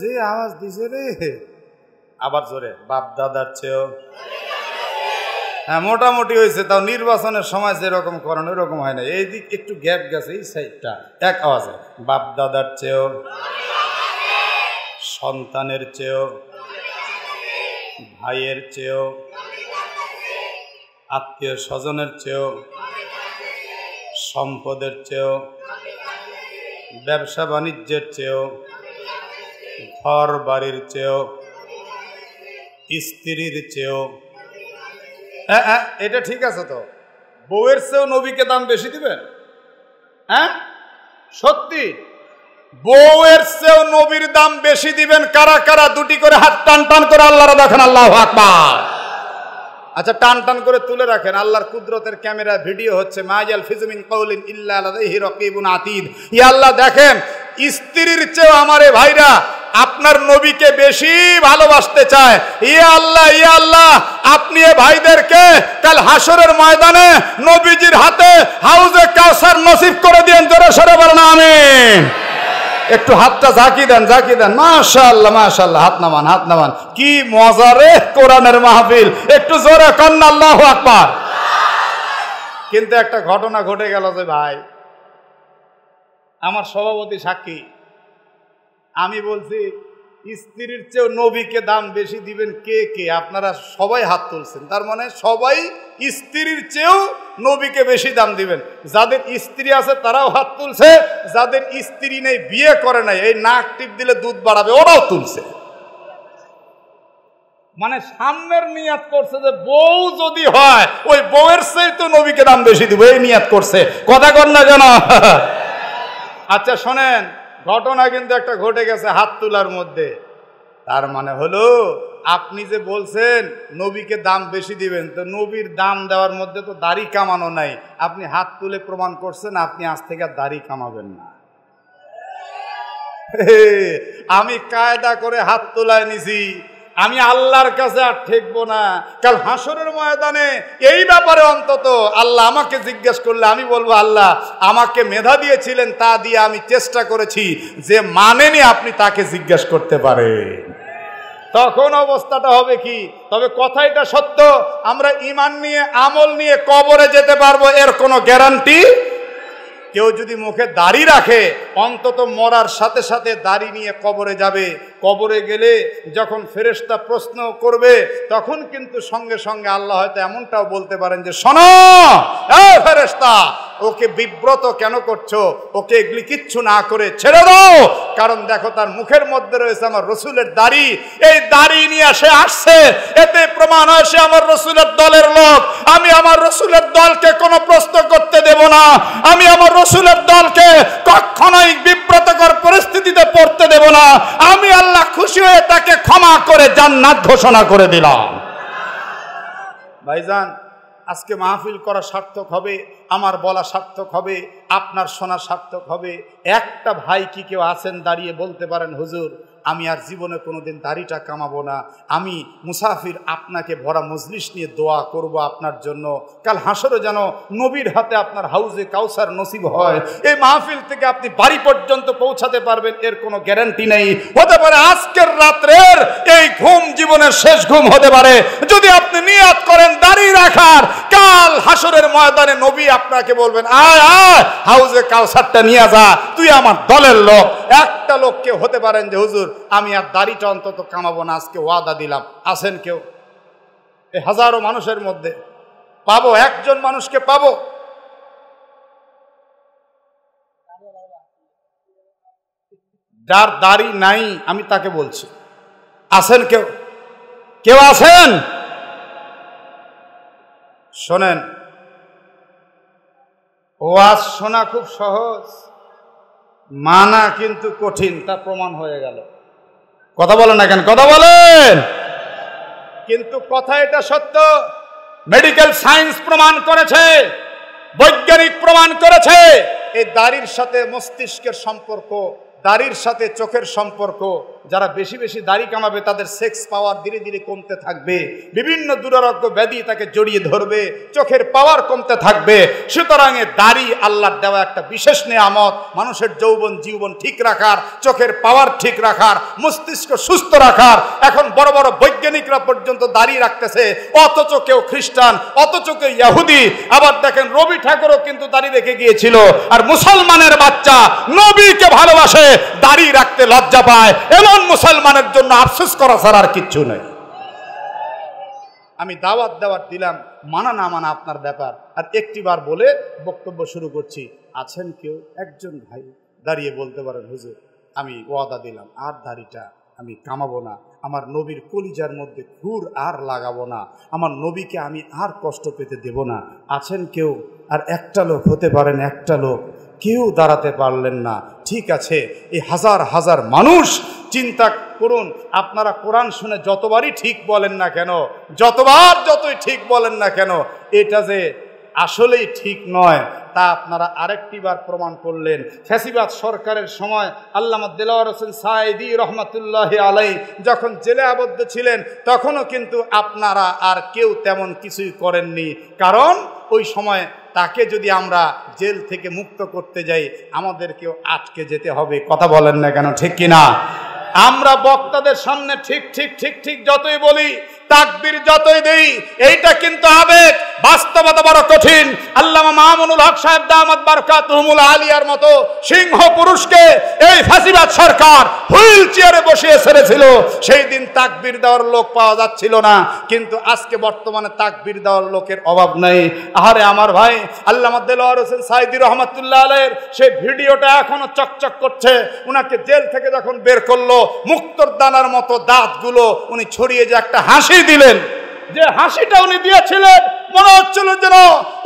যে আওয়াজ দিছে রে, আবার জোরে। বাপ দাদার চেয়েও। হ্যাঁ, মোটামুটি হয়েছে। তাও নির্বাচনের সময় যেরকম করেন ওই রকম হয় না, এই দিক একটু গ্যাপ গেছে, এই সাইডটা। এক আওয়াজে বাপ দাদার চেয়েও, সন্তানের চেয়েও, ভাইয়ের চেয়েও, আত্মীয় স্বজনের চেয়েও, সম্পদের চেয়েও, ব্যবসা বাণিজ্যের চেয়েও, ঘর বাড়ির চেয়েও, স্ত্রীর চেয়েও। হ্যাঁ, এটা ঠিক আছে তো। বউয়ের চেয়েও নবীকে দাম বেশি দিবেন? হ্যাঁ, সত্যি? বউয়ের চেয়েও নবীর দাম বেশি দিবেন কারা কারা? দুটি করে হাত টান টান করে আল্লাহরা দেখেন। আল্লাহু আকবার। আচ্ছা, টান টান করে তুলে রাখেন, আল্লাহর কুদরতের ক্যামেরা ভিডিও হচ্ছে। মা ইয়ালফিযু মিন কাউলিন ইল্লা লাদাইহি রাকীবুন আতীদ। ইয়া আল্লাহ, দেখেন স্ত্রীর চেয়েও আমারে ভাইরা আপনার নবীকে বেশি ভালোবাসতে চায়। ইয়া আল্লাহ, ইয়া আল্লাহ, আপনি এ ভাইদেরকে কাল হাসরের ময়দানে নবীজির হাতে হাউজে কাউসার নসিব করে দিয়েন। জোরে সরে বলেন আমিন। একটু হাতটা ঝাঁকি দেন, ঝাঁকি দেন। মাশাআল্লাহ, মাশাআল্লাহ। হাত নামান, হাত নামান। কি মজা রে কোরআনের মাহফিল। একটু জোরে কন্না আল্লাহু আকবার। কিন্তু একটা ঘটনা ঘটে গেল যে ভাই, আমার সভাপতি সাক্ষী, আমি বলছি স্ত্রীর চেয়েও নবীকে দাম বেশি দিবেন কে কে? আপনারা সবাই হাত তুলছেন, তার মানে সবাই স্ত্রীর চেয়েও নবীকে বেশি দাম দিবেন। যাদের স্ত্রী আছে তারাও হাত তুলছে, যাদের স্ত্রী নেই, বিয়ে করে নাই, এই নাক টিপ দিলে দুধ বাড়াবে, ওরাও তুলছে। মানে সামনের নিয়াত করছে যে বউ যদি হয় ওই বউয়ের চেয়ে তো নবীকে দাম বেশি দিব, এই নিয়াত করছে। কথা কর না কেন? আচ্ছা শোনেন, ঘটনা কিন্তু একটা ঘটে গেছে হাত তোলার মধ্যে। তার মানে হলো আপনি যে বলছেন নবীকে দাম বেশি দিবেন, তো নবীর দাম দেওয়ার মধ্যে তো দাড়ি কামানো নাই। আপনি হাত তুলে প্রমাণ করছেন আপনি আজ থেকে আর দাড়ি কামাবেন না। আমি কায়দা করে হাত তোলায় নিছি, আমি আল্লাহর কাছে আর ঠেকবো না। কাল হাসরের ময়দানে এই ব্যাপারে অন্তত আল্লাহ আমাকে জিজ্ঞেস করলে আমি বলবো, আল্লাহ আমাকে মেধা দিয়েছিলেন, তা দিয়ে আমি চেষ্টা করেছি, যে মানেনি আপনি তাকে জিজ্ঞেস করতে পারেন। তখন অবস্থাটা হবে কি? তবে কথা এটা সত্য, আমরা ঈমান নিয়ে আমল নিয়ে কবরে যেতে পারবো এর কোনো গ্যারান্টি। কেউ যদি মুখে দাড়ি রাখে অন্তত মরার সাথে সাথে দাড়ি নিয়ে কবরে যাবে। কবরে গেলে যখন ফেরেশতা প্রশ্ন করবে তখন কিন্তু সঙ্গে সঙ্গে আল্লাহ হয়তো এমনটাও বলতে পারেন যে, শোনো এই ফেরেশতা, ওকে বিব্রত কেন করছো? ওকে এগুলি কিচ্ছু না করে ছেড়ে দাও, কারণ দেখো তার মুখের মধ্যে রয়েছে আমার রসুলের দাড়ি। এই দাড়ি নিয়ে সে আসছে, এতে প্রমাণ হয় সে আমার রসুলের দলের লোক। আমি আমার রসুলের দলকে কোনো প্রশ্ন করতে দেব না। আমি আমার রসুলের দলকে কখনোই বিব্রতকর পরিস্থিতিতে পড়তে দেব না। আমি আল্লাহ খুশি হয়ে তাকে ক্ষমা করে জান্নাত ঘোষণা করে দিলাম। ভাইজান, আজকে মাহফিল করা সার্থক হবে, আমার বলা সার্থক হবে, আপনার শোনা সার্থক হবে। একটা ভাই কি কেউ আছেন দাঁড়িয়ে বলতে পারেন, হুজুর আমি আর জীবনে কোনোদিন দাড়িটা কামাবো না, আমি মুসাফির আপনাকে ভরা মজলিস নিয়ে দোয়া করব আপনার জন্য, কাল হাসরে যেন নবীর হাতে আপনার হাউজে কাউসার নসিব হয়, এই মাহফিল থেকে আপনি বাড়ি পর্যন্ত পৌঁছাতে পারবেন, এর কোনো গ্যারান্টি নেই। হতে পারে আজকের রাত্রের এই ঘুম জীবনের শেষ ঘুম হতে পারে। যদি আপনি নিয়ত করেন দাড়ি রাখার, কাল হাসরের ময়দানে নবী আপনাকে বলবেন, আয় আয় হাউজে কাউসারটা নিয়ে যা, তুই আমার দলের লোক। একটা লোককে হতে পারেন যে, হুজুর আমি আর দাড়িটা অন্তত কামাবো না, আজকে ওয়াদা দিলাম। আছেন কেউ? এই হাজারো মানুষের মধ্যে পাবো একজন মানুষকে পাবো। যার দাড়ি নাই আমি তাকে বলছি, আছেন কেউ? কেউ আছেন? শোনেন, ওয়াজ শোনা খুব সহজ, মানা কিন্তু কঠিন, তা প্রমাণ হয়ে গেল। কথা বলেন না কেন? কথা বলেন। কিন্তু কথা এটা সত্য, মেডিকেল সায়েন্স প্রমাণ করেছে, বৈজ্ঞানিক প্রমাণ করেছে, এই দাড়ির সাথে মস্তিষ্কের সম্পর্ক, দাড়ির সাথে চোখের সম্পর্ক। যারা বেশি বেশি দাড়ি কামাবে তাদের সেক্স পাওয়ার ধীরে ধীরে কমতে থাকবে, বিভিন্ন দুরারোগ্য ব্যাধি তাকে জড়িয়ে ধরবে, চোখের পাওয়ার কমতে থাকবে। সুতরাং দাড়ি আল্লাহর দেওয়া একটা বিশেষ নেয়ামত, মানুষের যৌবন জীবন ঠিক রাখার, চোখের পাওয়ার ঠিক রাখার, মস্তিষ্ক সুস্থ রাখার। এখন বড় বড় বৈজ্ঞানিকরা পর্যন্ত দাড়ি রাখতেছে, অথচ কেউ খ্রিস্টান, অথচ কেউ ইহুদি। আবার দেখেন রবি ঠাকুরও কিন্তু দাড়ি রেখে গিয়েছিল। আর মুসলমানের বাচ্চা নবীকে ভালোবাসে, দাড়ি রাখতে লজ্জা পায়, এমন মুসলমানের জন্য আফসোস করা ছাড়া আর কিচ্ছু নেই। আমি দাওয়াত দিলাম, মানা না মানা আপনার ব্যাপার। আর একটিবার বলে বক্তব্য শুরু করছি। আছেন কেউ? একজন ভাই দাঁড়িয়ে বলতে পারেন, হুজুর আমি ওয়াদা দিলাম আর দাড়িটা আমি কামাবো না, আমার নবীর কলিজার মধ্যে খুর আর লাগাবো না, আমার নবীকে আমি আর কষ্ট পেতে দেব না। আছেন কেউ? আর একটা লোক হতে পারেন, একটা লোক। কেউ দাঁড়াতে পারলেন না। ঠিক আছে, এই হাজার হাজার মানুষ চিন্তা করুন, আপনারা কোরআন শুনে যতবারই ঠিক বলেন না কেন, যতই ঠিক বলেন না কেন, এটা যে আসলেই ঠিক নয় তা আপনারা আরেকটিবার প্রমাণ করলেন। ফ্যাসিবাদ সরকারের সময় আল্লামা দেলাওয়ার হোসেন সাঈদী রহমাতুল্লাহি আলাইহি যখন জেলে আবদ্ধ ছিলেন, তখনও কিন্তু আপনারা আর কেউ তেমন কিছুই করেননি। কারণ ওই সময় তাকে যদি আমরা জেল থেকে মুক্ত করতে যাই, আমাদেরকেও আটকে যেতে হবে। কথা বলেন না কেন? ঠিক কিনা? আমরা বক্তাদের সামনে ঠিক ঠিক ঠিক ঠিক যতই বলি, তাকবীর যতই দেই, এইটা কিন্তু আবেগ, বাস্তবতা বড় কঠিন। আল্লামা মামুনুল হক সাহেব দামাত বারকাতুহুমুল আলিয়ার মতো সিংহ পুরুষকে এই ফাঁসিবাদ সরকার হুইল চেয়ারে বসিয়ে ছেড়েছিল। সেই দিন তাকবীর দেওয়ার লোক পাওয়া যাচ্ছিল না, কিন্তু আজকে বর্তমানে তাকবীর দেওয়ার লোকের অভাব নেই। আরে আমার ভাই আল্লামা দেলাওয়ার হোসেন সাঈদী রহমাতুল্লাহ আলাইহির সেই ভিডিওটা এখনো চকচক করছে। উনাকে জেল থেকে যখন বের করলো, মুক্তোর দানার মতো দাঁতগুলো উনি ছড়িয়ে যে একটা হাসি দিলেন, যে হাসিটা উনি দিয়েছিলেন মনে হচ্ছিল যেন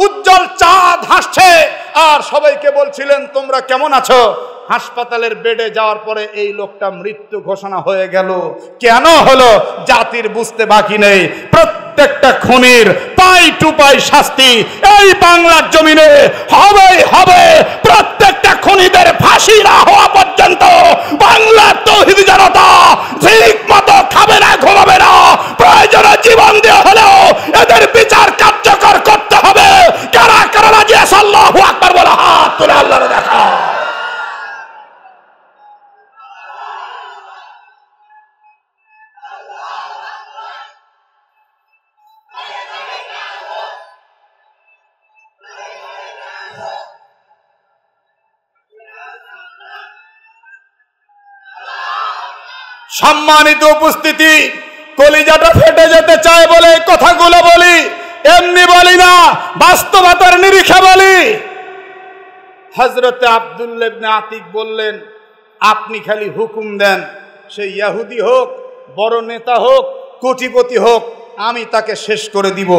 উজ্জ্বল চাঁদ হাসছে, আর সবাইকে বলছিলেন তোমরা কেমন আছো? হাসপাতালের বেডে যাওয়ার পরে এই লোকটা মৃত্যু ঘোষণা হয়ে গেল। কেন হলো জাতির বুঝতে বাকি নেই। প্রত্যেকটা খুনির পাই টু পাই শাস্তি এই বাংলার জমিনে হবেই হবে। প্রত্যেকটা খুনিদের ফাঁসি না হওয়া পর্যন্ত বাংলার তৌহিদি জনতা ঠিক মতো খাবে না, ঘুমাবে না। প্রয়োজনে জীবন দেওয়া হলেও এদের বিচার কার্যকর করতে হবে। কারা কারা রাজি আছে আল্লাহু আকবার বলে হাত তুলে আল্লাহর দেখা। সম্মানিত উপস্থিতি, কলিজাটা ফেটে যেতে চায় বলে কথাগুলো বলি, এমনি বলি না, বাস্তবতার নিরিখে বলি। হযরতে আব্দুল্লাহ ইবনে আতিক বললেন, আপনি খালি হুকুম দেন, সে ইহুদি হোক, বড় নেতা হোক, কোটিপতি হোক, আমি তাকে শেষ করে দিব।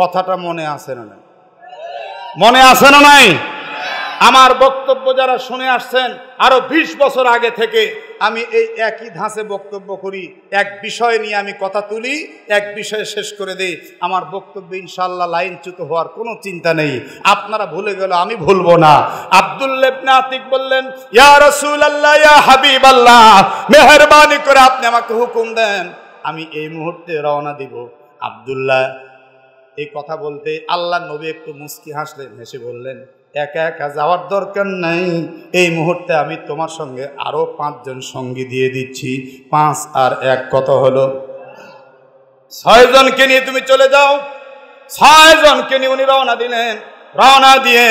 কথাটা মনে আছে না নাই? মনে আছে না নাই? আমার বক্তব্য যারা শুনে আসছেন আরো 20 বছর আগে থেকে আমি এই একই ধাঁচে বক্তব্য করি। এক বিষয় নিয়ে আমি কথা তুলি, এক বিষয়ে শেষ করে দেই। আমার বক্তব্য ইনশাআল্লাহ লাইনচ্যুত হওয়ার কোনো চিন্তা নেই। আপনারা ভুলে গেল, আমি ভুলবো না। আব্দুল্লাহ ইবনে আতিক বললেন, ইয়া রাসূলুল্লাহ, ইয়া হাবিবাল্লাহ, মেহেরবানি করে আপনি আমাকে হুকুম দেন, আমি এই মুহূর্তে রওনা দিব। আব্দুল্লাহ এই কথা বলতে আল্লাহ নবী একটু মুস্কি হাসলেন, হেসে বললেন, একা একা যাওয়ার দরকার নাই, এই মুহূর্তে আমি তোমার সঙ্গে আরো 5 জন সঙ্গী দিয়ে দিচ্ছি। 5 আর 1 কত হলো? 6 জনকে নিয়ে তুমি চলে যাও। 6 জনকে নিয়ে উনি রওনা দিলেন। রওনা দিয়ে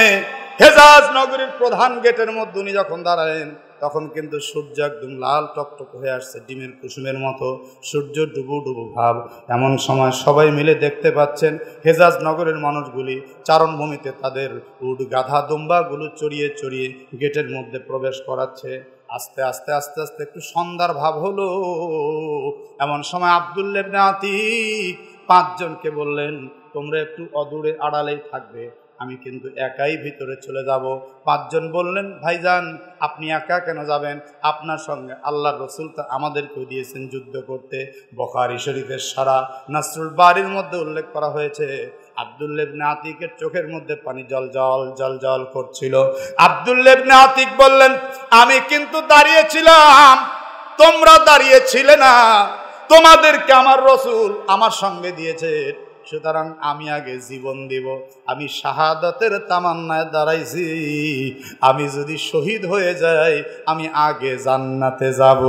হেজাজ নগরীর প্রধান গেটের মধ্যে উনি যখন দাঁড়ালেন, তখন কিন্তু সূর্য একদম লাল টকটক হয়ে আসছে, ডিমের কুসুমের মতো, সূর্য ডুবু ডুবু ভাব। এমন সময় সবাই মিলে দেখতে পাচ্ছেন হেজাজ নগরের মানুষগুলি চারণভূমিতে তাদের উট গাধা দুম্বাগুলো চড়িয়ে চড়িয়ে গেটের মধ্যে প্রবেশ করাচ্ছে। আস্তে আস্তে আস্তে আস্তে একটু সন্ধ্যার ভাব হলো। এমন সময় আব্দুল্লাহ ইবনে আতিক 5 জনকে বললেন, তোমরা একটু অদূরে আড়ালেই থাকবে, আমি কিন্তু একাই ভিতরে চলে যাব। 5 জন বললেন, ভাইজান আপনি একা কেন যাবেন? আপনার সঙ্গে আল্লাহর রাসূল তা আমাদেরকেও দিয়েছেন যুদ্ধ করতে। বুখারী শরীফের সারা নাসরুল বারীর মধ্যে উল্লেখ করা হয়েছে, আব্দুল্লাহ ইবনে আতিকের চোখের মধ্যে পানি জল জল জল জল করছিল। আব্দুল্লাহ ইবনে আতিক বললেন, আমি কিন্তু দাঁড়িয়েছিলাম, তোমরা দাঁড়িয়েছিলে না, তোমাদেরকে আমার রাসূল আমার সঙ্গে দিয়েছে, সুতরাং আমি আগে জীবন দিব। আমি শাহাদাতের তামান্নায় দাঁড়াইছি, আমি যদি শহীদ হয়ে যাই আমি আগে জান্নাতে যাব।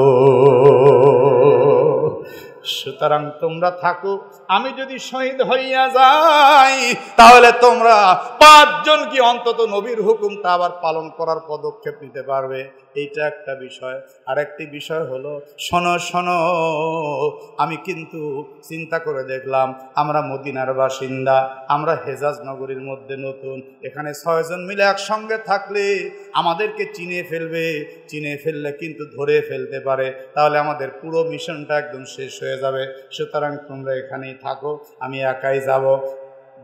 সুতরাং তোমরা থাকো, আমি যদি শহীদ হইয়া যাই তাহলে তোমরা 5 জন কি অন্তত নবীর হুকুমটা আবার পালন করার পদক্ষেপ নিতে পারবে। এইটা একটা বিষয়। আরেকটি বিষয় হলো, শোনো শোনো, আমি কিন্তু চিন্তা করে দেখলাম আমরা মদিনার বাসিন্দা, আমরা হেজাজ নগরীর মধ্যে নতুন, এখানে 6 জন মিলে একসঙ্গে থাকলে আমাদেরকে চিনে ফেলবে, চিনে ফেললে কিন্তু ধরে ফেলতে পারে, তাহলে আমাদের পুরো মিশনটা একদম শেষ হয়ে যাবে। সুতরাং তোমরা এখানেই থাকো, আমি একাই যাব।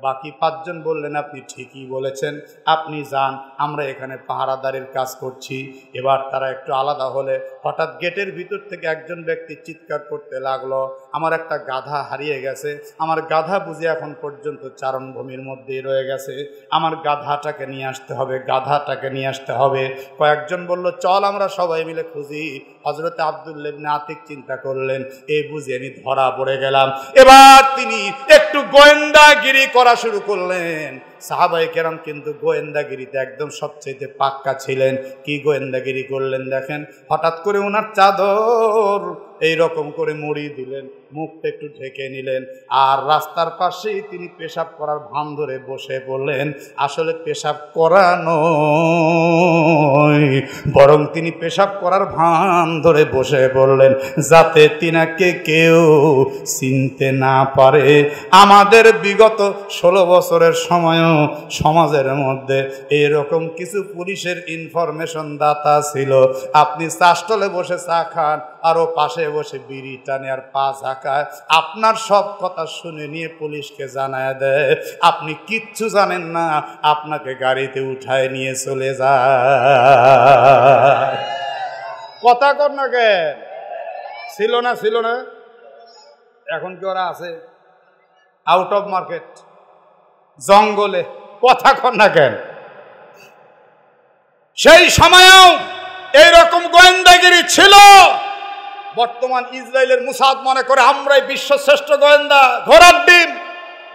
বাকি 5 জন বললেন, আপনি ঠিকই বলেছেন, আপনি যান, আমরা এখানে পাহারাদারের কাজ করছি। এবার তারা একটু আলাদা হলে হঠাৎ গেটের ভিতর থেকে একজন ব্যক্তি চিৎকার করতে লাগলো, আমার একটা গাধা হারিয়ে গেছে, আমার গাধা বুঝি এখন পর্যন্ত চারণভূমির মধ্যেই রয়ে গেছে, আমার গাধাটাকে নিয়ে আসতে হবে, গাধাটাকে নিয়ে আসতে হবে। কয়েকজন বলল, চল আমরা সবাই মিলে খুঁজি। হযরত আব্দুল্লাহ ইবনে আতিক চিন্তা করলেন, এই বুঝি আমি ধরা পড়ে গেলাম। এবার তিনি একটু গোয়েন্দাগিরি করা শুরু করলেন। সাহাবায়ে কেরাম কিন্তু গোয়েন্দাগিরিতে একদম সবচেয়ে পাক্কা ছিলেন। কি গোয়েন্দাগিরি করলেন দেখেন, হঠাৎ করে ওনার চাদর এই রকম করে মুড়ি দিলেন, মুখটা একটু ঢেকে নিলেন, আর রাস্তার পাশেই তিনি পেশাব করার ভান ধরে বসে পড়লেন। আসলে পেশাব করা নয়, বরং তিনি পেশাব করার ভান ধরে বসে পড়লেন, যাতে তিনাকে কেউ চিনতে না পারে। আমাদের বিগত 16 বছরের সময়ও সমাজের মধ্যে এরকম কিছু পুলিশের ইনফরমেশন দাতা ছিল। আপনি চা স্টলে বসে চা খান, আরও পাশে বসে বিড়ি টানে আর পা ঝাঁকায়, আপনার সব কথা শুনে নিয়ে পুলিশকে জানায় দেয় আপনি কিচ্ছু জানেন না, আপনাকে গাড়িতে উঠায় নিয়ে চলে যায়। কথা কর না কেন? ছিল না ছিল না, এখন কি ওরা আছে? আউট অফ মার্কেট, জঙ্গলে। কথা কর না কেন? সেই সময়েও এইরকম গোয়েন্দাগিরি ছিল। বর্তমান ইসরায়েলের মুসাদ মনে করে আমরাই বিশ্বের শ্রেষ্ঠ গোয়েন্দা, ঘোড়ার ডিম।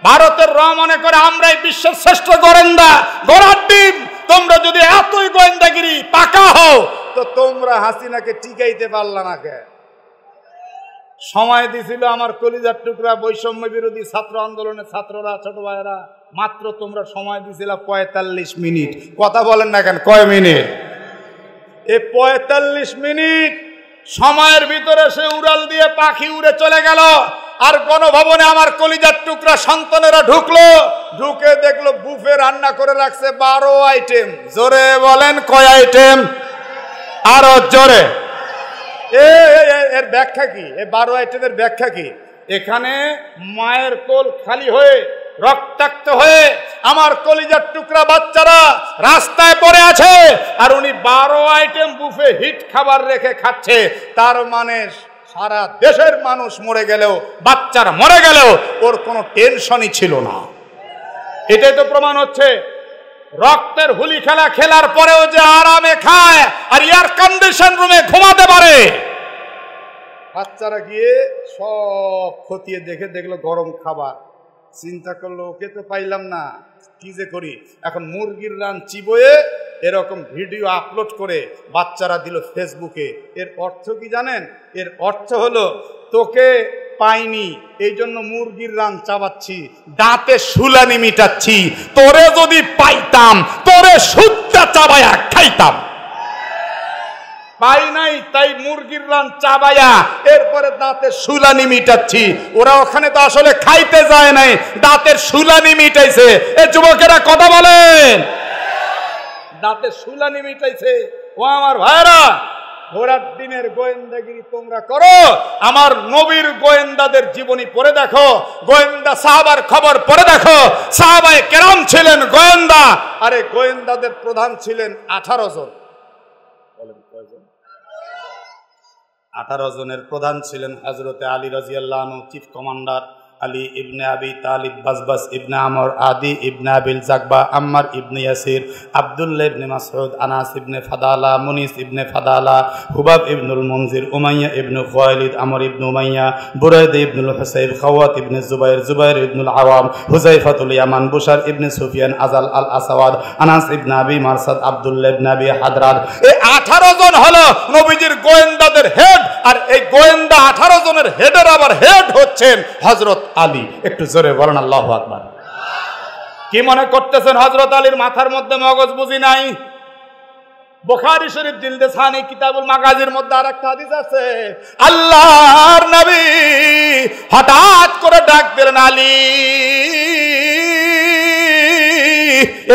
ভারতের র মনে করে আমরাই বিশ্বের শ্রেষ্ঠ গোয়েন্দা, ঘোড়ার ডিম। তোমরা যদি এতই গোয়েন্দাগিরি পাকা হও তো তোমরা হাসিনাকে টিকাইতে পারলা না কে? সময় দিছিল আমার কলিজার টুকরা বৈষম্য বিরোধী ছাত্র আন্দোলনের ছাত্ররা, ছোট ভাইয়েরা, মাত্র তোমরা সময় দিছিল 45 মিনিট। কথা বলেন না কেন? কয় মিনিট? এই 45 মিনিট সময়ের ভিতরে সে উড়াল দিয়ে পাখি উড়ে চলে গেল। আর গণভবনে আমার কলিজার টুকরা সন্তানেরা ঢুকলো, ঢুকে দেখলো বুফে রান্না করে রাখছে 12 আইটেম। জোরে বলেন কয় আইটেম? আরো জোরে। এর ব্যাখ্যা কি? এই 12 আইটেমের ব্যাখ্যা কি? এখানে মায়ের কোল খালি হয়ে রক্তাক্ত হয়ে আমার কলিজার টুকরা বাচ্চারা রাস্তায় পড়ে আছে, আর উনি 12 আইটেম বুফে হিট খাবার রেখে খাচ্ছে। তার মানে সারা দেশের মানুষ মরে গেলেও, বাচ্চারা মরে গেলেও ওর কোনো টেনশনই ছিল না। এটাই তো প্রমাণ হচ্ছে রক্তের হুলি খেলা খেলার পরেও যে আরামে খায় আর এয়ার কন্ডিশন রুমে ঘুমাতে পারে। বাচ্চারা গিয়ে সব খতিয়ে দেখে দেখলো গরম খাবার। চিন্তা করলো ওকে তো পাইলাম না, কি যে করি। এখন মুরগির রান চিবোয়ে এরকম ভিডিও আপলোড করে বাচ্চারা দিল ফেসবুকে। এর অর্থ কি জানেন? এর অর্থ হলো তোকে পাইনি এই জন্য মুরগির রান চাবাচ্ছি, দাঁতে শুলানি মিটাচ্ছি। তোরে যদি পাইতাম তোরে সুদ্ধা চাবায়া খাইতাম। পাই নাই তাই মুরগির রান চাবায়া এরপরে দাঁতের শুলানি মিটাচ্ছি। ওরা ওখানে তো আসলে খাইতে যায় নাই, দাঁতের শুলানি মিটাইছে। এ যুবকেরা কথা বলেন, দাঁতের শুলানি মিটাইছে। ও আমার ভাইরা, ঘোড়ার ডিমের গোয়েন্দাগিরি তোমরা করো, আমার নবীর গোয়েন্দাদের জীবনী পড়ে দেখো, গোয়েন্দা সাহাবার খবর পড়ে দেখো। সাহাবায়ে কেরাম ছিলেন গোয়েন্দা, আরে গোয়েন্দাদের প্রধান ছিলেন 18 জন। বলেন কয়জন? 18 জনের প্রধান ছিলেন হযরতে আলী রাদিয়াল্লাহু আনহু, চিফ কমান্ডার। আলী ইবনে আবি তালিব, বাসবাস ইবনে আমর, আদি ইবনে আবিল জাকবা, আম্মার ইবনে ইয়াসির, আব্দুল্লাহ ইবনে মাসউদ, আনাস ইবনে ফাদালা, মুনিস ইবনে ফাদালা, হুবাব ইবনুল মুনজির, উমাইয়া ইবনে খুয়াইলিদ, আমর ইবনে উমাইয়া, বুরাইদা ইবনুল হুসাইব, খাওয়াত ইবনে জুবাইর, জুবাইর ইবনুল আওয়াম, হুযায়ফাতুল ইয়ামান, বুশার ইবনে সুফিয়ান, আজাল আল আসাওয়াদ, আনাস ইবনে আবি মারসাদ, আব্দুল্লাহ ইবনে আবি হাদরাদ। এই 18 জন হলো নবীজির গোয়েন্দাদের হেড। আর এই গোয়েন্দা 18 জনের হেডের আবার হেড হচ্ছেন হযরত আলী। একটু জোরে বলেন আল্লাহু আকবার। কি মনে করতেছেন হযরত আলীর মাথার মধ্যে মগজ বুঝি নাই? বুখারী শরীফ জিলদে সানি কিতাবুল মাগাজির মধ্যে আরেকটা হাদিস আছে, আল্লাহর নবী হঠাৎ করে ডাক দিলেন, আলী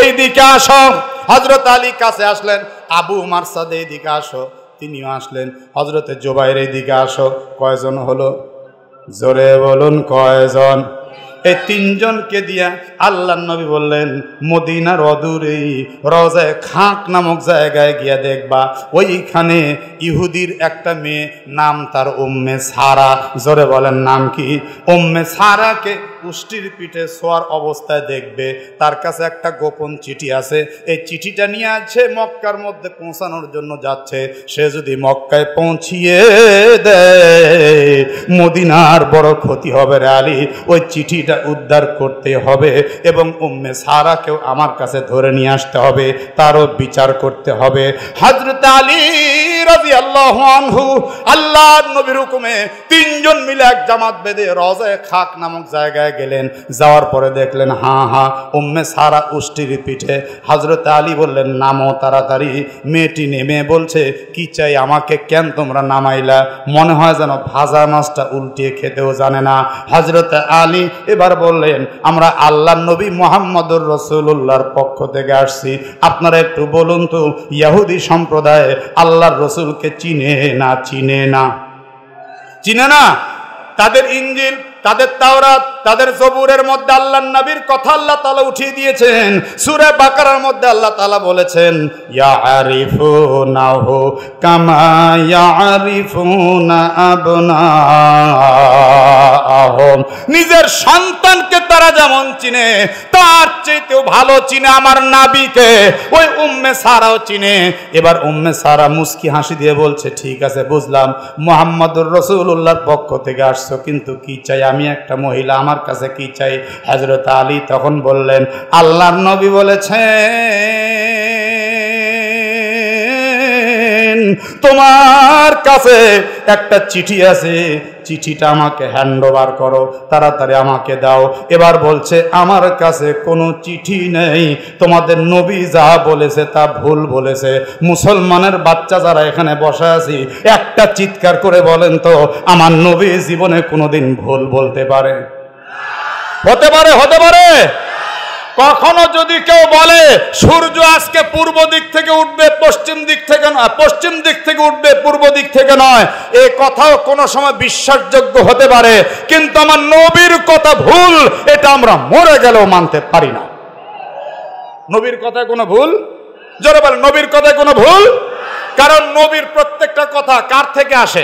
এইদিকে আসো। হযরত আলী কাছে আসলেন, আবু মারসাদ এইদিকে আসো, তিনিও আসলেন। হযরতে জুবাইর এইদিকে আসো। কয়জন হলো? জোরে বলুন কয়জন? এই 3 জনকে দিয়া আল্লাহর নবী বললেন, মদিনার অদূরেই রওজায়ে খাক নামক জায়গায় গিয়া দেখবা, ওইখানে ইহুদির একটা মেয়ে, নাম তার উম্মে সারা। জোরে বলেন নাম কি? উম্মে সারাকে উষ্টির পিঠে শোয়ার অবস্থায় দেখবে। তার কাছে একটা গোপন চিঠি আছে, এই চিঠিটা নিয়ে আছে মক্কার মধ্যে পৌঁছানোর জন্য যাচ্ছে। সে যদি মক্কায় পৌঁছিয়ে দেয় মদিনার বড় ক্ষতি হবে রে আলী, ওই চিঠিটা উদ্ধার করতে হবে এবং উম্মে সারাকেও আমার কাছে ধরে নিয়ে আসতে হবে, তারও বিচার করতে হবে। হযরত আলী রাদিয়াল্লাহু আনহু আল্লাহর নবীর হুকুমে 3 জন মিলে এক জামাত বেঁধে রওজায়ে খাক নামক জায়গায় গেলেন। যাওয়ার পরে দেখলেন হ্যাঁ উম্মে সারা উষ্টির পিঠে। হযরত আলী বললেন, নামো তাড়াতাড়ি। মেয়েটি নেমে বলছে, কি চাই আমাকে, কেন তোমরা নামাইলা? মনে হয় যেন ভাজা মাছটা উল্টিয়ে খেতেও জানে না। হযরত আলী এবার বললেন, আমরা আল্লাহর নবী মুহাম্মদুর রাসূলুল্লাহর পক্ষ থেকে আসছি, আপনারা একটু বলুন তো ইহুদি সম্প্রদায় আল্লাহর রাসূলকে চিনে না? চিনে না? তাদের ইনজিল, তাদের তাওরাত, তাদের জবুরের মধ্যে আল্লাহর নবীর কথা আল্লাহ তাআলা উঠিয়ে দিয়েছেন। সূরা বাকারার মধ্যে আল্লাহ তাআলা বলেছেন, ইয়ারিফুনাহু কামা ইয়ারিফুনা আবনাআহুম, নিজের সন্তানকে তারা যেমন চিনে তার চাইতেও ভালো চিনে আমার নবীকে। ওই উম্মে সারাও চিনে। এবার উম্মে সারা মুস্কি হাসি দিয়ে বলছে, ঠিক আছে বুঝলাম, মুহাম্মদুর রাসূলুল্লাহর পক্ষ থেকে আসছো, কিন্তু কি চাই? আমি একটা মহিলা, আমার কাছে কি চাই? হযরত আলী তখন বললেন, আল্লাহর নবী বলেছেন তোমার কাছে একটা চিঠি আছে, চিঠিটা আমাকে হ্যান্ড ওভার করো, তাড়াতাড়ি আমাকে দাও। এবার বলছে, আমার কাছে কোনো চিঠি নেই, তোমাদের নবী যা বলেছে তা ভুল বলেছে। মুসলমানের বাচ্চা যারা এখানে বসে আছি, একটা চিৎকার করে বলেন তো, আমার নবী জীবনে কোনোদিন ভুল বলতে পারে? হতে পারে? হতে পারে? কখনো যদি কেউ বলে সূর্য আজকে পূর্ব দিক থেকে উঠবে, পশ্চিম দিক থেকে নয়, পশ্চিম দিক থেকে উঠবে, পূর্ব দিক থেকে নয়, এই কথাও কোনো সময় বিশ্বাসযোগ্য হতে পারে, কিন্তু আমার নবীর কথা ভুল, এটা আমরা মরে গেলেও মানতে পারি না। নবীর কথায় কোনো ভুল? জোরে বলেন, নবীর কথায় কোনো ভুল? কারণ নবীর প্রত্যেকটা কথা কার থেকে আসে?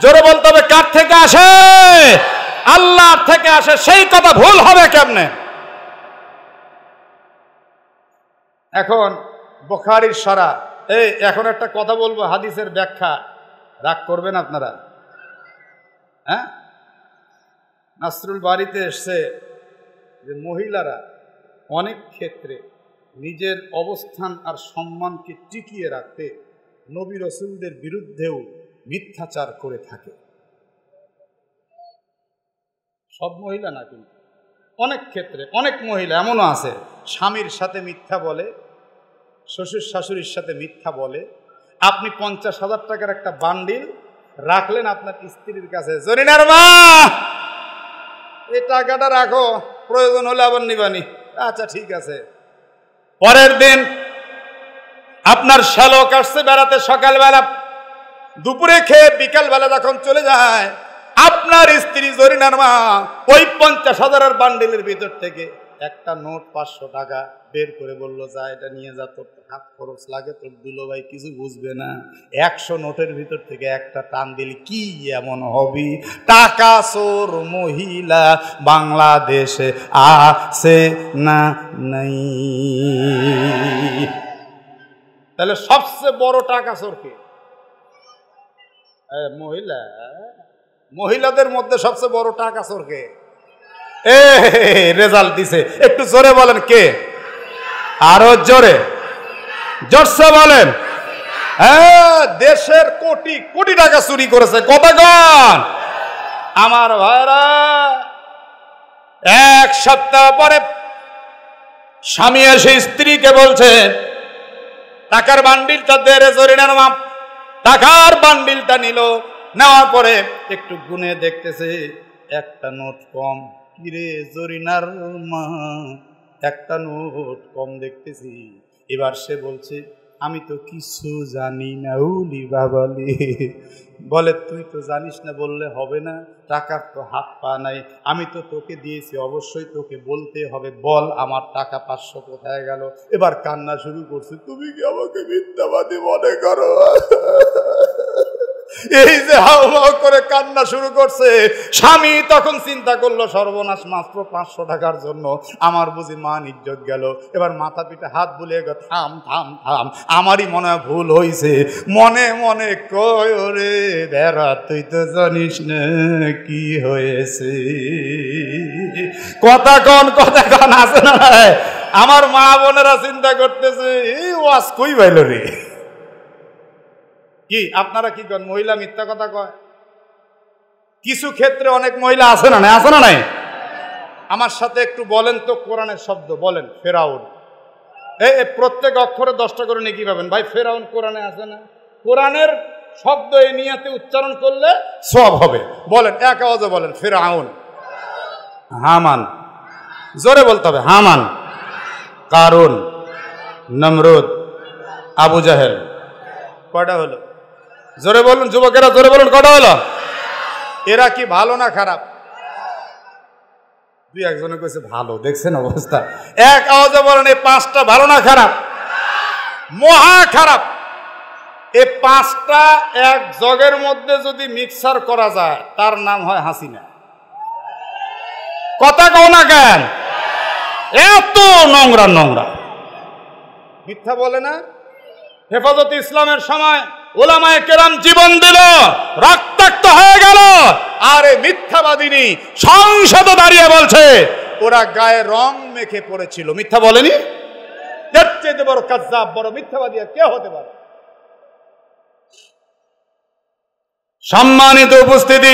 জোরে বলতে হবে, কার থেকে আসে? আল্লাহর থেকে আসে। সেই কথা ভুল হবে কেমনে? এখন বুখারীর শরা, এখন একটা কথা বলবো, হাদিসের ব্যাখ্যা, রাগ করবেন আপনারা? হ্যাঁ, নাসরুল বারীতে এসছে যে মহিলারা অনেক ক্ষেত্রে নিজের অবস্থান আর সম্মানকে টিকিয়ে রাখতে নবী রাসূলদের বিরুদ্ধেও মিথ্যাচার করে থাকে। সব মহিলা না, কিন্তু অনেক ক্ষেত্রে অনেক মহিলা এমনও আছে, স্বামীর সাথে মিথ্যা বলে, শ্বশুর শাশুড়ির সাথে মিথ্যা বলে। আপনি 50,000 টাকার একটা বান্ডিল রাখলেন আপনার স্ত্রীর কাছে, জরিনার মা এই টাকাটা রাখো, প্রয়োজন হলে আবার নিবানি। আচ্ছা ঠিক আছে। পরের দিন আপনার শ্যালক আসছে বেড়াতে, সকালবেলা, দুপুরে খেয়ে বিকালবেলা যখন চলে যায়, আপনার স্ত্রী জরিনার মা ওই 50,000-এর বান্ডিলের ভিতর থেকে একটা নোট 500 টাকা বের করে বলল, যা এটা নিয়ে যা, তোর হাত খরচ লাগে, তোর দুলোভাই কিছু বুঝবে না। 100 নোটের ভিতর থেকে একটা টান দিল, কি এমন হবি? টাকা চোর মহিলা বাংলাদেশে আছে না নাই? তাহলে সবচেয়ে বড় টাকা চোর কে? মহিলা। মহিলাদের মধ্যে সবচেয়ে বড় টাকা চোর কে? রেজাল্ট দিছে, একটু জোরে বলেন কে? আরো জোরে, জোরসে বলেন। হ্যাঁ, দেশের কোটি কোটি টাকা চুরি করেছে। কতক্ষণ? আমার ভাইরা, 1 সপ্তাহ পরে স্বামী এসে স্ত্রীকে বলছে, টাকার বান্ডিলটা দে রে জরিনার মা। টাকার বান্ডিলটা নিল, নেওয়ার পরে একটু গুনে দেখতেছে একটা নোট কম। কিরে জরিনার মা, একটা নোট কম দেখতেছি। এবার সে বলছে, আমি তো কিছু জানি না। উলি বাবালি, বলে তুই তো জানিস না বললে হবে না, টাকার তো হাত পা নাই, আমি তো তোকে দিয়েছি, অবশ্যই তোকে বলতে হবে, বল আমার টাকা 500 কোথায় গেল? এবার কান্না শুরু করছে, তুমি কি আমাকে মিথ্যাবাদী মনে করো? এই যে হাওমাও করে কান্না শুরু করছে। স্বামী তখন চিন্তা করলো, সর্বনাশ, মাত্র 500 টাকার জন্য আমার বুঝি মান ইজ্জত গেল। এবার মাথা পিঠে হাত বুলিয়ে গো, থাম থাম থাম, আমারই মনে হয় ভুল হয়েছে। মনে মনে কয়, রে বেড়া, তুই তো জানিস না কি হয়েছে। কথা কন আছে না? আমার মা বোনেরা চিন্তা করতেছে, এই ওয়াজ কই বাইল রে। কি আপনারা কি করেন? মহিলা মিথ্যা কথা কয়? কিছু ক্ষেত্রে অনেক মহিলা আছে না? আছে না নাই? আমার সাথে একটু বলেন তো কোরআনের শব্দ বলেন। ফেরাউন, এই প্রত্যেক অক্ষরে 10টা করে নেকি পাবেন ভাই। ফেরাউন কোরআনে আছে না? কোরআনের শব্দ এই নিয়াতে উচ্চারণ করলে সওয়াব হবে। বলেন, এক আওয়াজে বলেন, ফেরাউন। হামান, জোরে বলতে হবে, হামান, কারুন, নমরুদ, আবু জাহেল। কয়টা হলো? জোরে বলুন যুবকেরা, জোরে বলুন, কটা হলো? এরা কি ভালো না খারাপ? দুই একজনে কইছে ভালো। দেখছেন অবস্থা? এক আওয়াজে বলেন এই পাঁচটা ভালো না খারাপ? মহা খারাপ। এই পাঁচটা এক জগের মধ্যে যদি মিক্সার করা যায় তার নাম হয় হাসিনা। কথা কও না কেন? এত নোংরা নোংরা মিথ্যা বলে না? হেফাজতে ইসলামের সময় ওলামায়ে কেরাম জীবন দিল, রক্তাক্ত হয়ে গেল, আর এই মিথ্যাবাদিনী সংসদে দাঁড়িয়ে বলছে ওরা গায়ে রং মেখে পড়েছিল। মিথ্যা বলেনি? এর চেয়ে বড় কাযযাব, বড় মিথ্যাবাদী আর কে হতে পারে? সম্মানিত উপস্থিতি,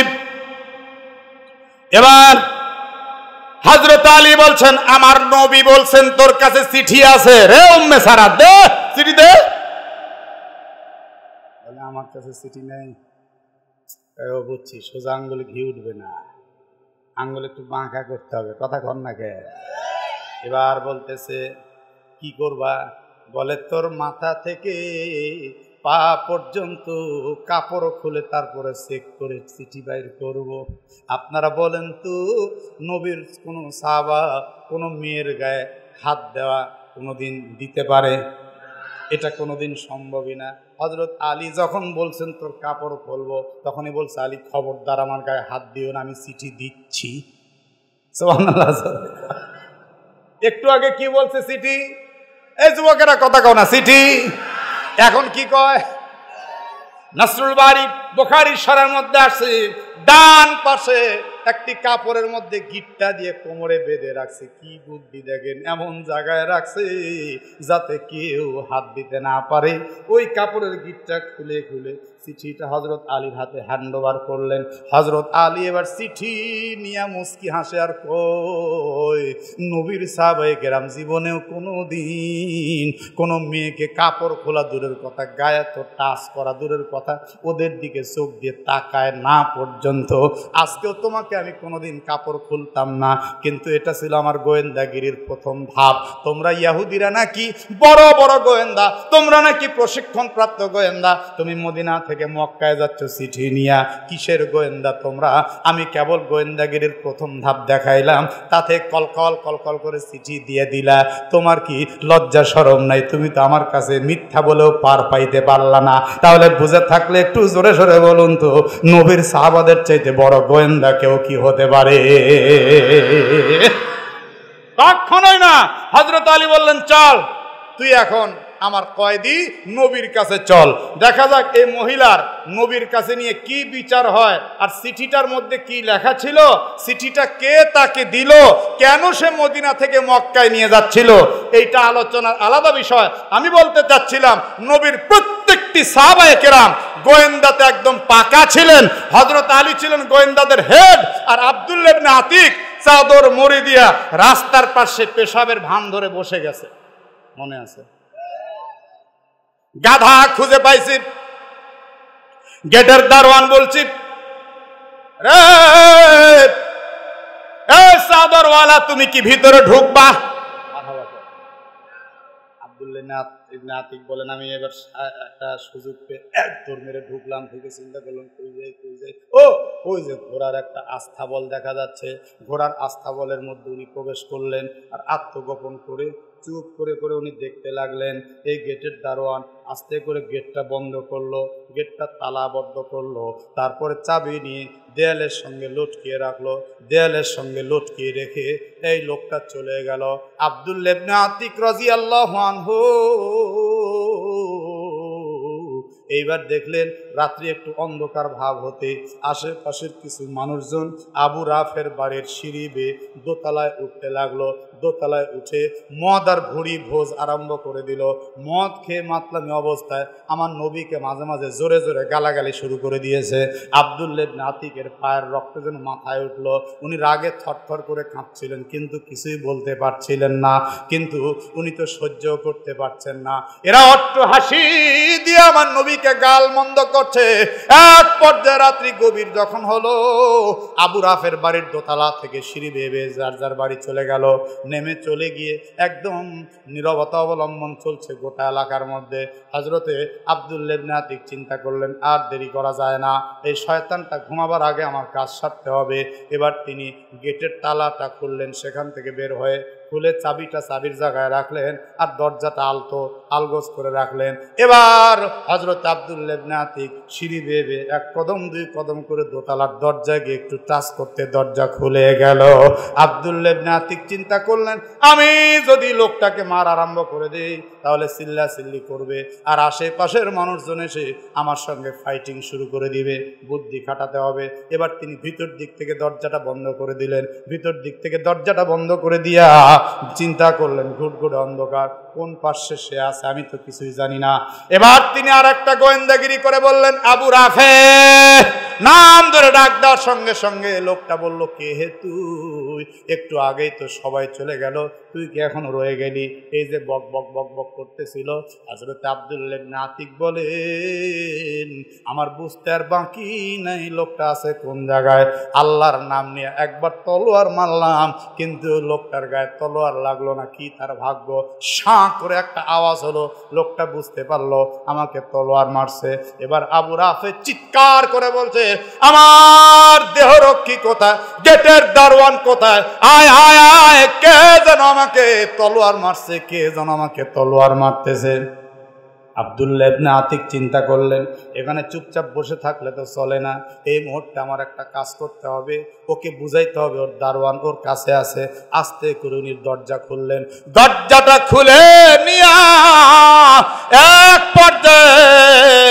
এবার হযরত আলী বলছেন আমার নবী বলছেন তোর কাছে চিঠি আছে রে উম্মে সারা, দে চিঠি দে। বলে আমার কাছে চিঠি নেই। ও বুঝছি, সোজা আঙ্গুলে ঘি উঠবে না, আঙ্গুলে একটু বাঁকা করতে হবে। কথা কন না কে? এবার বলতেছে কি করবা? বলে তোর মাথা থেকে পা পর্যন্ত কাপড় খুলে তারপরে চেক করে চিঠি বাইর করব। আপনারা বলেন তো, নবীর কোনো সাহাবা কোনো মেয়ের গায়ে হাত দেওয়া কোনোদিন দিতে পারে? এটা কোনোদিন সম্ভবই না। হযরত আলী যখন বলছেন তোর কাপড় খুলবো, তখনই বলছে আলী খবরদার আমার গায়ে হাত দিও না, আমি চিঠি দিচ্ছি। সুবহানাল্লাহ। একটু আগে কি বলছে? চিঠি। এই যুবকেরা কথা কও না, চিঠি। এখন কি কয়? নাসরুল বারী বুখারী শরীফের মধ্যে আছে, ডান পাশে একটি কাপড়ের মধ্যে গিট্টা দিয়ে কোমরে বেঁধে রাখছে। কি বুদ্ধি দেখেন, এমন জায়গায় রাখছে যাতে কেউ হাত দিতে না পারে। ওই কাপড়ের গিট্টা খুলে খুলে চিঠিটা হযরত আলীর হাতে হ্যান্ড ওভার করলেন। হযরত আলী এবার চিঠি নিয়ে মুস্কি হাসে আর কয়, নবীর সাহাবায়ে কেরাম জীবনেও কোনোদিন কোনো মেয়েকে কাপড় খোলা দূরের কথা, গায়ে তো টাচ করা দূরের কথা, ওদের দিকে চোখ দিয়ে তাকায় না পর্যন্ত। আজকেও তোমাকে আমি কোনোদিন কাপড় খুলতাম না, কিন্তু এটা ছিল আমার গোয়েন্দাগিরির প্রথম ধাপ। তোমরা ইহুদিরা নাকি বড় বড় গোয়েন্দা, তোমরা নাকি প্রশিক্ষণপ্রাপ্ত গোয়েন্দা, তুমি মদিনা থেকে মক্কায় যাচ্ছ চিঠি নিয়া। কিসের গোয়েন্দা তোমরা? আমি কেবল গোয়েন্দাগিরির প্রথম ধাপ দেখাইলাম, তাতে কলকল কলকল করে চিঠি দিয়ে দিলা। তোমার কি লজ্জা শরম নাই? তুমি তো আমার কাছে মিথ্যা বলেও পার পাইতে পারলা না। তাহলে বুঝে থাকলে একটু জোরে সোরে বলুন তো, নবীর সাহাবাদের চাইতে বড় গোয়েন্দা কেউ কি হতে পারে? কখনোই না। হযরত আলী বললেন চল, তুই এখন আমার কয়েদি, নবীর কাছে চল, দেখা যাক এই মহিলার নবীর কাছে নিয়ে কি বিচার হয়। আর চিঠিটার মধ্যে কি লেখা ছিল, চিঠিটা কে তাকে দিল, কেন সে মদিনা থেকে মক্কায় নিয়ে যাচ্ছিল, এইটা আলোচনার আলাদা বিষয়। আমি বলতে চাচ্ছিলাম, নবীর প্রত্যেকটি সাহাবায়ে কেরাম গোয়েন্দাতে একদম পাকা ছিলেন। হযরত আলী ছিলেন গোয়েন্দাদের হেড, আর আব্দুল্লাহ ইবনে আতিক চাদর মুড়ি দিয়া রাস্তার পাশে পেশাবের ভান ধরে বসে গেছে, মনে আছে? গাধা খুঁজে পাইছি, গেটের দারোয়ান বলছি রে চাদরওয়ালা তুমি কি ভিতরে ঢুকবা? আব্দুল্লাহ ইবনে আতিক বলেন আমি এবার একটা সুযোগ পেয়ে এক দৌড় মেরে ঢুকলাম। ঢুকে চিন্তা করলাম কই যাই কই যাই, ও ওই যে ঘোড়ার একটা আস্থাবল দেখা যাচ্ছে। ঘোড়ার আস্থাবলের মধ্যে উনি প্রবেশ করলেন আর আত্মগোপন করে চুপ করে করে উনি দেখতে লাগলেন। এই গেটের দারোয়ান আস্তে করে গেটটা বন্ধ করলো, গেটটা তালাবদ্ধ করলো, তারপরে চাবি নিয়ে দেয়ালের সঙ্গে লটকিয়ে রাখলো। দেয়ালের সঙ্গে লটকিয়ে রেখে এই লোকটা চলে গেল। আব্দুল্লাহ ইবনে আতিক রাদিয়াল্লাহু আনহু এইবার দেখলেন রাত্রি একটু অন্ধকার ভাব হতে আশেপাশের কিছু মানুষজন আবু রাফের বাড়ির সিঁড়ি বেয়ে দোতলায় উঠতে লাগলো। দোতলায় উঠে মদ আর ভুড়ি ভোজ আরম্ভ করে দিল। মদ খেয়ে মাতলামি অবস্থায় আমার নবীকে মাঝে মাঝে জোরে জোরে গালাগালি শুরু করে দিয়েছে। আব্দুল্লাহ ইবনে আতিকের পায়ের রক্ত যেন মাথায় উঠল। উনি রাগে থরথর করে কাঁপছিলেন, কিন্তু কিছুই বলতে পারছিলেন না। কিন্তু উনি তো সহ্য করতে পারছেন না। এরা অট্ট হাসি দিয়ে আমার নবীকে গাল মন্দ করছে। করছে। এক পর্যায়ে রাত্রি গভীর যখন হলো, আবু রাফের বাড়ির দোতলা থেকে সিঁড়ি বেয়ে বেয়ে যার যার বাড়ি চলে গেল। নেমে চলে গিয়ে একদম নীরবতা অবলম্বন চলছে গোটা এলাকার মধ্যে। হযরতে আব্দুল্লাহ ইবনে আতিক চিন্তা করলেন, আর দেরি করা যায় না, এই শয়তানটা ঘুমাবার আগে আমার কাজ সারতে হবে। এবার তিনি গেটের তালাটা খুললেন, সেখান থেকে বের হয়ে খুলে চাবিটা চাবির জায়গায় রাখলেন, আর দরজাটা আলগোজ করে রাখলেন। এবার হযরত আব্দুল্লাহ ইবনে আতিক সিঁড়ি বেয়ে বেয়ে এক কদম দুই কদম করে দোতলার দরজায় গিয়ে একটু টাচ করতে দরজা খুলে গেল। আব্দুল্লাহ ইবনে আতিক চিন্তা করলেন, আমি যদি লোকটাকে মার আরম্ভ করে দিই তাহলে চিল্লাচিল্লি করবে, আর আশেপাশের মানুষজন এসে আমার সঙ্গে ফাইটিং শুরু করে দিবে, বুদ্ধি খাটাতে হবে। এবার তিনি ভিতর দিক থেকে দরজাটা বন্ধ করে দিলেন। ভিতর দিক থেকে দরজাটা বন্ধ করে দিয়া চিন্তা করলেন, ঘুটঘুটে অন্ধকার, কোন পাশে সে আছে আমি তো কিছুই জানি না। এবার তিনি আর একটা গোয়েন্দাগিরি করে বললেন, আবু রাফে, নাম ধরে ডাক দেওয়ার সঙ্গে সঙ্গে লোকটা বলল, কে হে তুই? একটু আগেই তো সবাই চলে গেল, তুই কি এখনো রয়ে গেলি? এই যে বক বক বক বক করতেছিল। হযরত আব্দুল্লাহ ইবনে আতিক বলেন, আমার বুঝতে আর বাকি নাই লোকটা আছে কোন জায়গায়। আল্লাহর নাম নিয়ে একবার তলোয়ার মারলাম, কিন্তু লোকটার গায়ে তলোয়ার লাগলো না, কি তার ভাগ্য। শাঁ করে একটা আওয়াজ হলো, লোকটা বুঝতে পারলো আমাকে তলোয়ার মারছে। এবার আবু রাফে চিৎকার করে বলছে, আমার দেহরক্ষী কোথায়? গেটের দারোয়ান কোথায়? আয় আয় আয়, কে যেন আমাকে তলোয়ার মারছে, কে যেন আমাকে তলোয়ার মারতেছে। আব্দুল্লাহ ইবনে আতিক চিন্তা করলেন, এখানে চুপচাপ বসে থাকলে তো চলে না, এই মুহূর্তে আমার একটা কাজ করতে হবে, ওকে বুঝাইতে হবে ওর দারোয়ান ওর কাছে আছে। আস্তে করে উনি দরজা খুললেন। দরজাটা খুলে নিয়া এক পর্যায়ে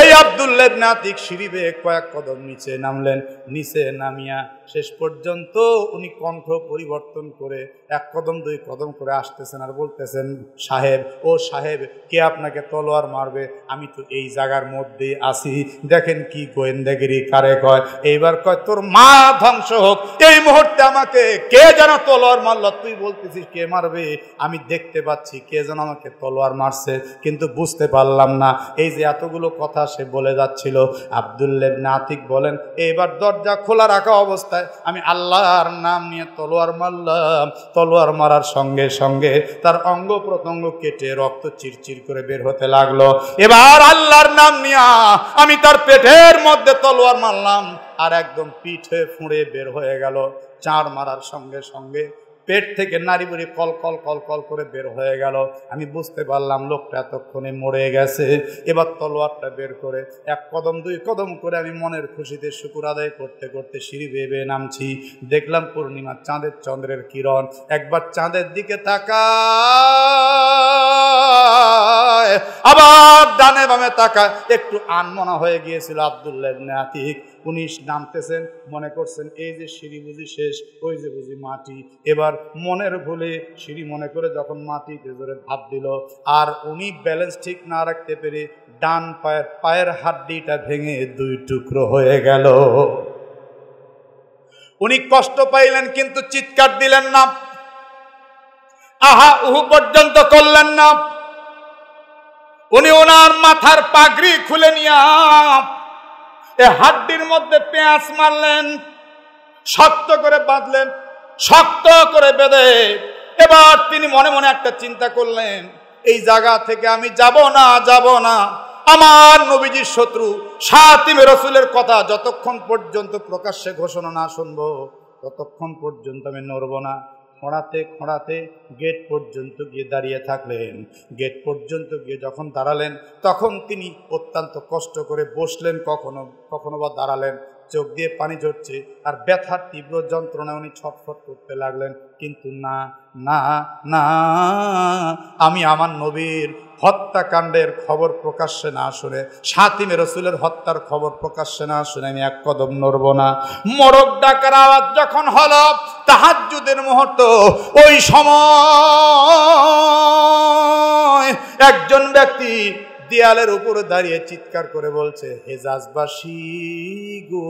এই আব্দুল্লাহ ইবনে আতিক সিঁড়ি বেয়ে কয়েক কদম নিচে নামলেন। নিচে নামিয়া শেষ পর্যন্ত উনি কণ্ঠ পরিবর্তন করে এক কদম দুই কদম করে আসতেছেন আর বলতেছেন, সাহেব, ও সাহেব, কে আপনাকে তলোয়ার মারবে? আমি তো এই জায়গার মধ্যেই আছি, দেখেন কি গোয়েন্দাগিরি কারে কয়। এইবার কয়, তোর মা ধ্বংস হোক, এই মুহূর্তে আমাকে কে যেন তলোয়ার মারল, তুই বলতেছিস কে মারবে? আমি দেখতে পাচ্ছি কে যেন আমাকে তলোয়ার মারছে, কিন্তু বুঝতে পারলাম না। এই যে এতগুলো কথা সে বলে যাচ্ছিল। আব্দুল্লাহ ইবনে আতিক বলেন, এইবার দরজা খোলা রাখা অবস্থায় আমি আল্লাহর নাম নিয়ে তলোয়ার মারলাম। তলোয়ার মারার সঙ্গে সঙ্গে তার অঙ্গ প্রত্যঙ্গ কেটে রক্ত চিরচির করে বের হতে লাগলো। এবার আল্লাহর নাম নিয়ে আমি তার পেটের মধ্যে তলোয়ার মারলাম, আর একদম পিঠে ফুঁড়ে বের হয়ে গেল। চার মারার সঙ্গে সঙ্গে পেট থেকে নাড়ি বুড়ি কল কল কল কল করে বের হয়ে গেল। আমি বুঝতে পারলাম লোকটা এতক্ষণে মরে গেছে। এবার তলোয়ারটা বের করে এক কদম দুই কদম করে আমি মনের খুশিতে শুকর আদায় করতে করতে সিঁড়ি বেয়ে বেয়ে নামছি। দেখলাম পূর্ণিমা চাঁদের চন্দ্রের কিরণ। একবার চাঁদের দিকে তাকায়, আবার ডানে বামে তাকায়। একটু আনমনা হয়ে গিয়েছিল আব্দুল্লাহ ইবনে আতিক। উনি নামতেছেন, মনে করছেন এই যে সিঁড়ি বুঝি শেষ, ওই যে বুঝি মাটি। এবার মনের ভুলে সিঁড়ি মনে করে যখন মাটিতে জোরে ধাপ দিল, আর উনি ব্যালেন্স ঠিক না রাখতে পেরে ডান পায়ের হাড্ডিটা ভেঙে দুই টুকরো হয়ে গেল। উনি কষ্ট পাইলেন, কিন্তু চিৎকার দিলেন না, আহা উহু পর্যন্ত করলেন না। উনি ওনার মাথার পাগড়ি খুলে নিয়ে এ হাড্ডির মধ্যে পেঁয়াজ মারলেন, শক্ত করে বাঁধলেন, শক্ত করে বেঁধে এবার তিনি মনে মনে একটা চিন্তা করলেন, এই জায়গা থেকে আমি যাব না, যাব না। আমার নবীজির শত্রু শাতিমে রাসূলের কথা যতক্ষণ পর্যন্ত প্রকাশ্যে ঘোষণা না শুনবো ততক্ষণ পর্যন্ত আমি নড়ব না। খোঁড়াতে খোঁড়াতে গেট পর্যন্ত গিয়ে দাঁড়িয়ে থাকলেন। গেট পর্যন্ত গিয়ে যখন দাঁড়ালেন তখন তিনি অত্যন্ত কষ্ট করে বসলেন, কখনো কখনো বা দাঁড়ালেন। চোখ দিয়ে পানি ঝরছে আর ব্যথার তীব্র যন্ত্রণায় উনি ছটফট করতে লাগলেন। কিন্তু না না না, আমি আমার নবীর হত্যাকাণ্ডের খবর প্রকাশ্যে না শুনে, শাতিমে রাসূলের হত্যার খবর প্রকাশ্যে না শুনে আমি এক কদম নড়ব না। মোরগ ডাকার আওয়াজ যখন হলো, তাহাজ্জুদের মুহূর্ত, ওই সময় একজন ব্যক্তি দেয়ালের উপরে দাঁড়িয়ে চিৎকার করে বলছে, হেজাজবাসী গো,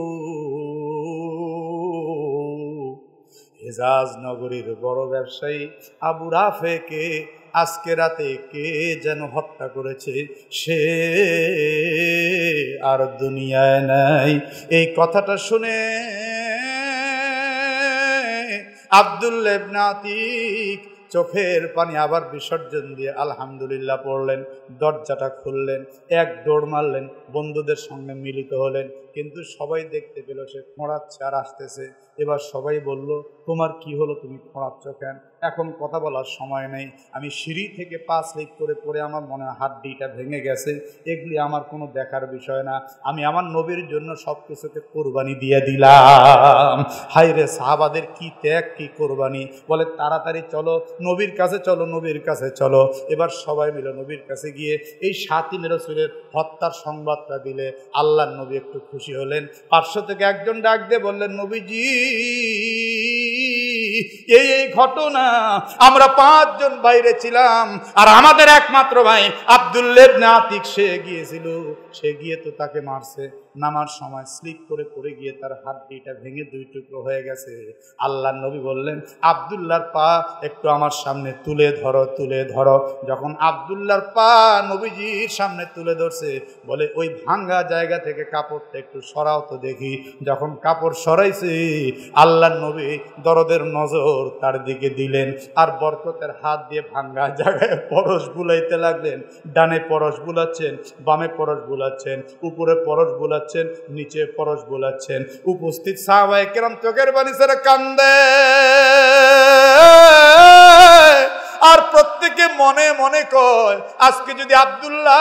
হেজাজ নগরীর বড় ব্যবসায়ী আবু রাফেকে আজকে রাতে কে যেন হত্যা করেছে, সে আর দুনিয়ায় নাই। এই কথাটা শুনে আব্দুল্লাহ ইবনে আতিক চোখের পানি আবার বিসর্জন দিয়ে আলহামদুলিল্লাহ পড়লেন, দরজাটা খুললেন, এক দৌড় মারলেন, বন্ধুদের সঙ্গে মিলিত হলেন। কিন্তু সবাই দেখতে পেল সে খোঁড়াচ্ছে আর আসতেছে। এবার সবাই বলল, তোমার কি হলো, তুমি খোঁড়াচ্ছ কেন? এখন কথা বলার সময় নেই, আমি সিঁড়ি থেকে 5 স্লিপ করে পড়ে আমার মনে হয় হাড্ডিটা ভেঙে গেছে, এগুলি আমার কোনো দেখার বিষয় না, আমি আমার নবীর জন্য সব কিছুকে কোরবানি দিয়ে দিলাম। হায়রে সাহাবাদের কি ত্যাগ, কি কোরবানি! বলে তাড়াতাড়ি চলো, নবীর কাছে চলো, নবীর কাছে চলো। এবার সবাই মিলে নবীর কাছে গিয়ে এই শাতিম রাসূলের হত্যার সংবাদটা দিলে আল্লাহর নবী একটু খুশি হলেন। পার্শ্ব থেকে একজন ডাক দিয়ে বললেন, নবীজি এই এই ঘটনা, আমরা 5 জন বাইরে ছিলাম, আর আমাদের একমাত্র ভাই আব্দুল্লাহ ইবনে আতিক সে গিয়েছিল, সে গিয়ে তো তাকে মারছে, নামার সময় স্লিপ করে পড়ে গিয়ে তার হাড্ডিটা ভেঙে 2 টুকরো হয়ে গেছে। আল্লাহর নবী বললেন, আব্দুল্লাহর পা একটু আমার সামনে তুলে ধরো, তুলে ধরো। যখন আব্দুল্লাহর পা নবীজির সামনে তুলে ধরছে, বলে ওই ভাঙ্গা জায়গা থেকে কাপড়টা একটু সরাও তো দেখি। যখন কাপড় সরাইছে, আল্লাহর নবী দরদের নজর তার দিকে দিলেন, আর বরকতের হাত দিয়ে ভাঙ্গা জায়গায় পরশ বুলাইতে লাগলেন। ডানে পরশ বুলাচ্ছেন, বামে পরশ বুলাচ্ছেন, উপরে পরশ বুলাচ্ছেন, নিচে পরশ বুলাচ্ছেন। উপস্থিত সাহাবায়ে কেরাম চোখের পানি ছেড়ে কান্দে, আর প্রত্যেকে মনে মনে কয়, আজকে যদি আব্দুল্লাহ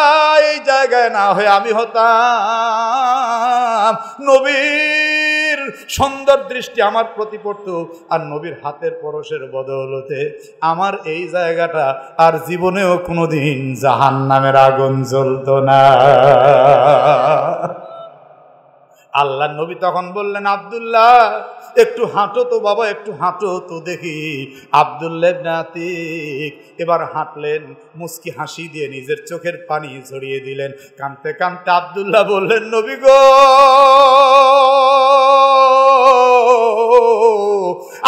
এই জায়গায় না হয়ে আমি হতাম, নবীর সুন্দর দৃষ্টি আমার প্রতি পড়তো, আর নবীর হাতের পরশের বদৌলতে আমার এই জায়গাটা আর জীবনেও কোনোদিন জাহান্নামের আগুন জ্বলতো না। আল্লাহ নবী তখন বললেন, আব্দুল্লাহ একটু হাঁটো তো বাবা, একটু হাঁটো তো দেখি। আব্দুল্লাহ ইবনে আতিক এবার হাঁটলেন, মুস্কি হাসি দিয়ে নিজের চোখের পানি ঝরিয়ে দিলেন। কাঁদতে কাঁদতে আব্দুল্লাহ বললেন, নবী গো,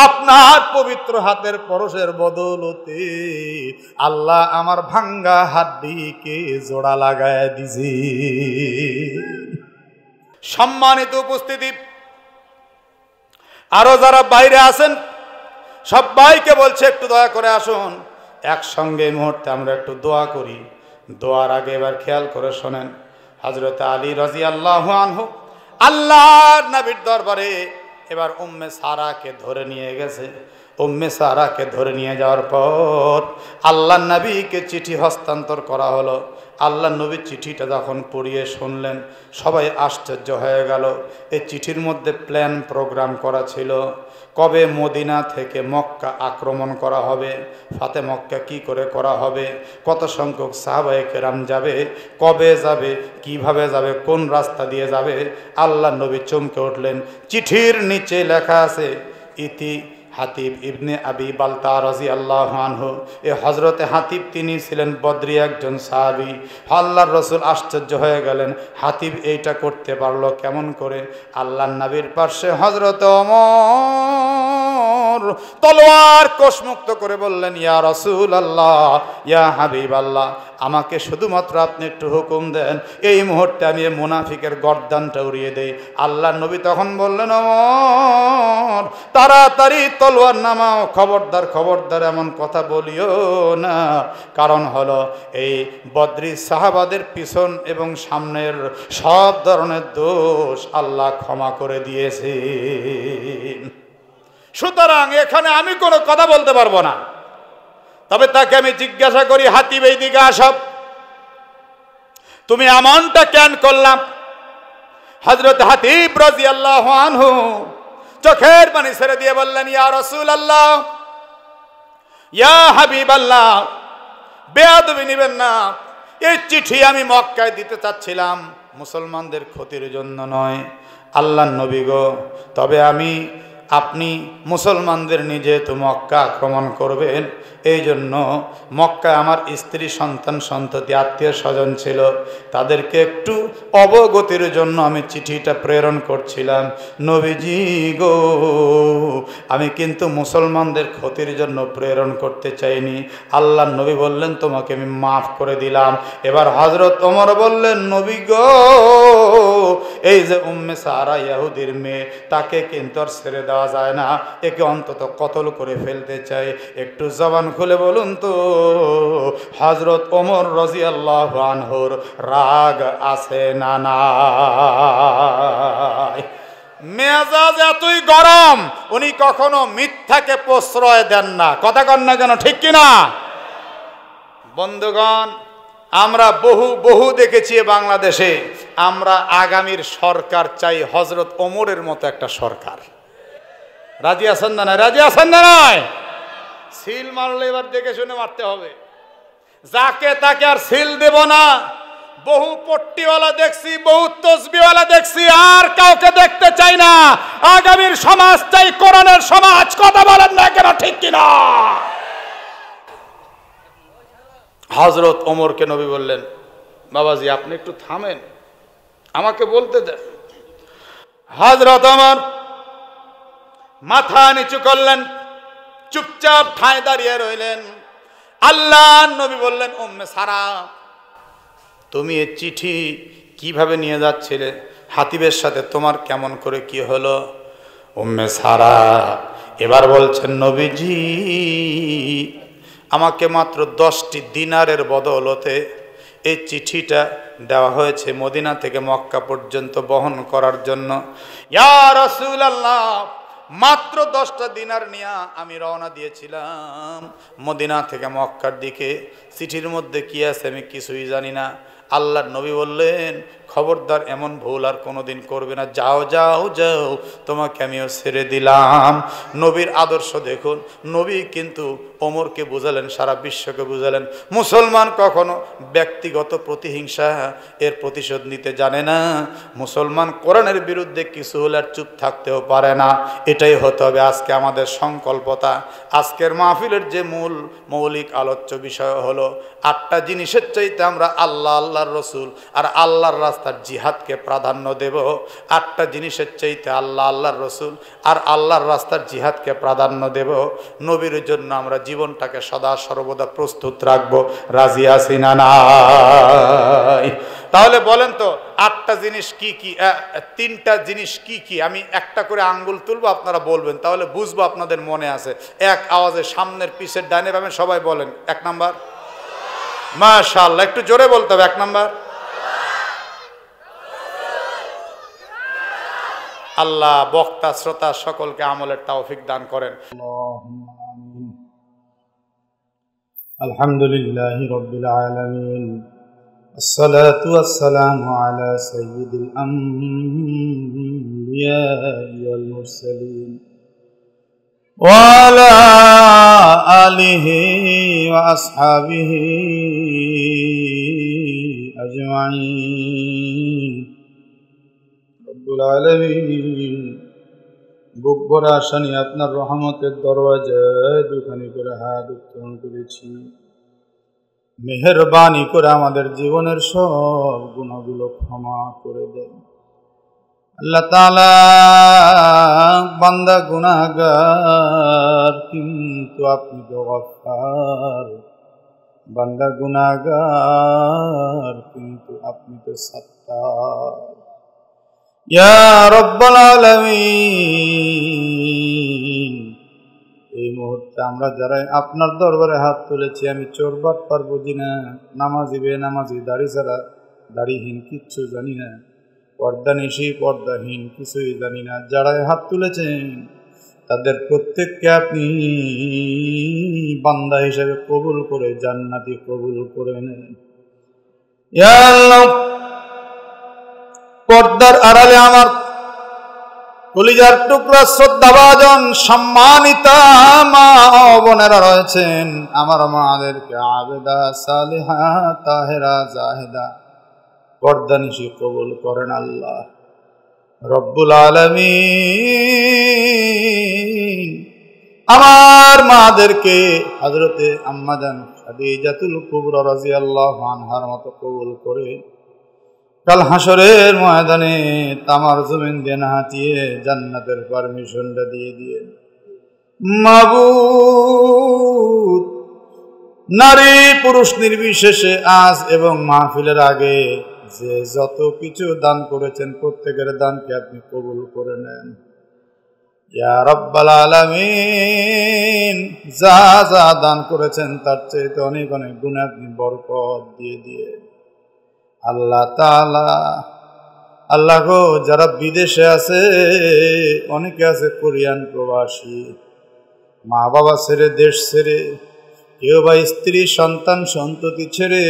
আপনার পবিত্র হাতের পরশের বদৌলতে আল্লাহ আমার ভাঙ্গা হাড্ডিকে জোড়া লাগায় দিছি। সম্মানিত উপস্থিতি, আরো যারা বাইরে আছেন সবাইকে বলছে একটু দয়া করে আসুন, একসঙ্গে এই মুহূর্তে আমরা একটু দোয়া করি। দোয়ার আগে এবার খেয়াল করে শোনেন, হযরত আলী রাদিয়াল্লাহু আনহু আল্লাহর নবীর দরবারে এবার উম্মে সারাকে ধরে নিয়ে গেছে। উম্মে সারাকে ধরে নিয়ে যাওয়ার পর আল্লাহর নবীকে চিঠি হস্তান্তর করা হলো। আল্লাহর নবী চিঠিটা যখন পড়িয়ে শুনলেন, সবাই আশ্চর্য হয়ে গেল। এই চিঠির মধ্যে প্ল্যান প্রোগ্রাম করা ছিল, কবে মদিনা থেকে মক্কা আক্রমণ করা হবে, ফাতে মক্কা কি করে করা হবে, কত সংখ্যক সাহাবায়ে কেরাম যাবে, কবে যাবে, কিভাবে যাবে, কোন রাস্তা দিয়ে যাবে। আল্লাহর নবী চমকে উঠলেন। চিঠির নিচে লেখা আছে, ইতি হাতিব ইবনে আবি বালতা রাদিয়াল্লাহু আনহু। এ হযরতে হাতিব তিনি ছিলেন বদরি একজন সাহাবী। আল্লাহর রাসূল আশ্চর্য হয়ে গেলেন, হাতিব এইটা করতে পারলো কেমন করে? আল্লাহর নবীর পাশে হযরত ওমর তলোয়ার কোষমুক্ত করে বললেন, ইয়া রাসূলুল্লাহ, ইয়া হাবিবাল্লাহ, আমাকে শুধুমাত্র আপনি একটু হুকুম দেন, এই মুহূর্তে আমি এই মুনাফিকের গর্দানটা উড়িয়ে দেই। আল্লাহর নবী তখন বললেন, ওমর তাড়াতাড়ি তলোয়ার নামাও, খবরদার খবরদার এমন কথা বলিও না। কারণ হলো এই বদরি সাহাবাদের পিছন এবং সামনের সব ধরনের দোষ আল্লাহ ক্ষমা করে দিয়েছে। সুতরাং এখানে আমি কোনো কথা বলতে পারবো না। তবে তাকে আমি জিজ্ঞাসা করি, হাতিব এই দিকে আসব, তুমি এমনটা কেন করলাম? হযরত হাতিব রাদিয়াল্লাহু আনহু চোখের পানি ছেড়ে দিয়ে বললেন, ইয়া রাসূলুল্লাহ, ইয়া হাবিবাল্লাহ, বেয়াদবি নিবেন না। এই চিঠি আমি মক্কায় দিতে চাচ্ছিলাম, মুসলমানদের ক্ষতির জন্য নয়। আল্লাহর নবী গো, তবে আমি আপনি মুসলমানদের নিয়ে যেহেতু মক্কা আক্রমণ করবেন, এই জন্য মক্কায় আমার স্ত্রী, সন্তান, সন্ততি, আত্মীয় স্বজন ছিল, তাদেরকে একটু অবগতির জন্য আমি চিঠিটা প্রেরণ করছিলাম। নবীজি গো, আমি কিন্তু মুসলমানদের ক্ষতির জন্য প্রেরণ করতে চাইনি। আল্লাহর নবী বললেন, তোমাকে আমি মাফ করে দিলাম। এবার হযরত ওমর বললেন, নবী গো, এই যে উম্মে সারা ইহুদির মেয়ে, তাকে কিন্তু আর ছেড়ে দেওয়া যায় না, একে অন্তত কতল করে ফেলতে চাই। একটু জবান খুলে বলুন তো, হযরত ওমর রাদিয়াল্লাহু আনহুর রাগ আছে না নাই? মেজাজ এতই গরম, উনি কখনো মিথ্যাকে প্রশ্রয় দেন না। কথা কন না কেন, ঠিক কিনা? বন্ধুগণ, আমরা বহু দেখেছি বাংলাদেশে। আমরা আগামীর সরকার চাই হযরত ওমরের মতো একটা সরকার। রাজি আছেন না? রাজি আছেন না? নয় সিল মারলে এবার দেখে শুনে মারতে হবে, যাকে তাকে আর সিল দেব না। বহু পট্টিওয়ালা দেখছি, বহু তসবিওয়ালা দেখছি, আর কাউকে দেখতে চাই না। আগামীর সমাজ চাই কোরআনের সমাজ। কথা বলেন না কেন, ঠিক কিনা? হযরত ওমরকে নবী বললেন, বাবাজি আপনি একটু থামেন, আমাকে বলতে দেন। হযরত ওমর মাথা নিচু করলেন, চুপচাপ ঠায় দাঁড়িয়ে রইলেন। আল্লাহর নবী বললেন, উম্মে সারা, তুমি এই চিঠি কিভাবে নিয়ে যাচ্ছিলে? হাতিবের সাথে তোমার কেমন করে কি হলো? উম্মে সারা এবার বলছেন, নবীজি আমাকে মাত্র 10টি দিনারের বদৌলতে এই চিঠিটা দেওয়া হয়েছে মদিনা থেকে মক্কা পর্যন্ত বহন করার জন্য। ইয়া রাসূলুল্লাহ, মাত্র 10টা দিনার নিয়ে আমি রওনা দিয়েছিলাম মদিনা থেকে মক্কার দিকে। চিঠির মধ্যে কি আছে আমি কিছুই জানি না। আল্লাহর নবী বললেন, খবরদার এমন ভুল আর কোনোদিন করবে না, যাও যাও যাও, তোমাকে আমিও ছেড়ে দিলাম। নবীর আদর্শ দেখুন, নবী কিন্তু ওমরকে বুঝালেন, সারা বিশ্বকে বুঝালেন, মুসলমান কখনো ব্যক্তিগত প্রতিহিংসা এর প্রতিশোধ নিতে জানে না। মুসলমান কোরআনের বিরুদ্ধে কিছু হলে আর চুপ থাকতেও পারে না। এটাই হতে হবে আজকে আমাদের সংকল্পতা। আজকের মাহফিলের যে মৌলিক আলোচ্য বিষয় হলো 8টা জিনিসের চাইতে আমরা আল্লাহর রসুল আর আল্লাহর রাস্তার জিহাদকে প্রাধান্য দেব। 8টা জিনিসের চাইতে আল্লাহর রসুল আর আল্লাহর রাস্তার জিহাদকে প্রাধান্য দেব। নবীর জন্য আমরা জীবনটাকে সদা সর্বদা প্রস্তুত রাখবো। রাজি আছি না নাই? তাহলে বলেন তো 8টা জিনিস কি কি? 3টা জিনিস কি কি? আমি একটা করে আঙ্গুল তুলবো, আপনারা বলবেন, তাহলে বুঝবো আপনাদের মনে আছে। এক আওয়াজে সামনের পিছের ডানে বামে সবাই বলেন। 1 নাম্বার, মাশাআল্লাহ, একটু জোরে বলতে হবে। 1 নাম্বার, আল্লাহ বক্তা শ্রোতা সকলকে আমলের তৌফিক দান করেন। আলহামদুলিল্লাহি রাব্বিল আলামিন, আসসালাতু ওয়াসসালামু আলা সাইয়্যিদিল আমবিয়া ওয়াল মুরসালিন ওয়া আলা আলিহি ওয়া আসহাবিহি আজমাইন। রব্বুল আলামিন, বুক ভরা আশা নিয়ে আপনার রহমতের দরওয়াজায় দুখানি করে হাত উত্তোলন করেছি। মেহেরবানি করে আমাদের জীবনের সব গুনাহগুলো ক্ষমা করে দেন। আল্লাহ তাআলা, বান্দা গুনাহগার কিন্তু আপনি তো গফফার, বান্দা গুনাহগার কিন্তু আপনি তো সত্তার। ইয়া রাব্বাল আলামিন, এই মুহূর্তে আমরা যারা আপনার দরবারে হাত তুলেছি, আমি চোর বাটপার বুঝি না, নামাজি বেনামাজি, দাড়ি ছাড়া দাড়িহীন কিচ্ছু জানি না, পর্দানিশী পর্দাহীন কিছুই জানি না, যারা হাত তুলেছেন তাদের প্রত্যেককে আপনি বান্দা হিসেবে কবুল করে জান্নাতি কবুল করে নেন। ইয়া আল্লাহ, পর্দার আড়ালে আমার কলিজার টুকরা শ্রদ্ধাভাজন সম্মানিতা মা বোনেরা রয়েছেন, আমার মাদেরকে আবেদা সালেহা তাহেরা জাহেদা পর্দানিশী কবুল করেন। আল্লাহ রব্বুল আলামিন, আমার মাদেরকে হযরতে আম্মাজান খাদিজাতুল কুবরা রাদিয়াল্লাহু আনহার মতো কবুল করে কাল হাসরের ময়দানে তামার জমিন দিয়ে না হাতিয়ে জান্নাতের পারমিশনটা দিয়ে মাবুদ, নারী পুরুষ নির্বিশেষে আজ এবং মাহফিলের আগে যে যত কিছু দান করেছেন প্রত্যেকের দানকে আপনি কবুল করে নেন ইয়া রাব্বাল আলামিন। যা যা দান করেছেন তার চেয়ে অনেক অনেক গুণে আপনি বরকত দিয়ে আল্লাহ তাআলা। আল্লাহ গো, যারা বিদেশে আছে, অনেকে আছে কোরিয়ান প্রবাসী, মা বাবা ছেড়ে দেশ ছেড়ে, কেউ বা স্ত্রী সন্তান সন্ততি ছেড়ে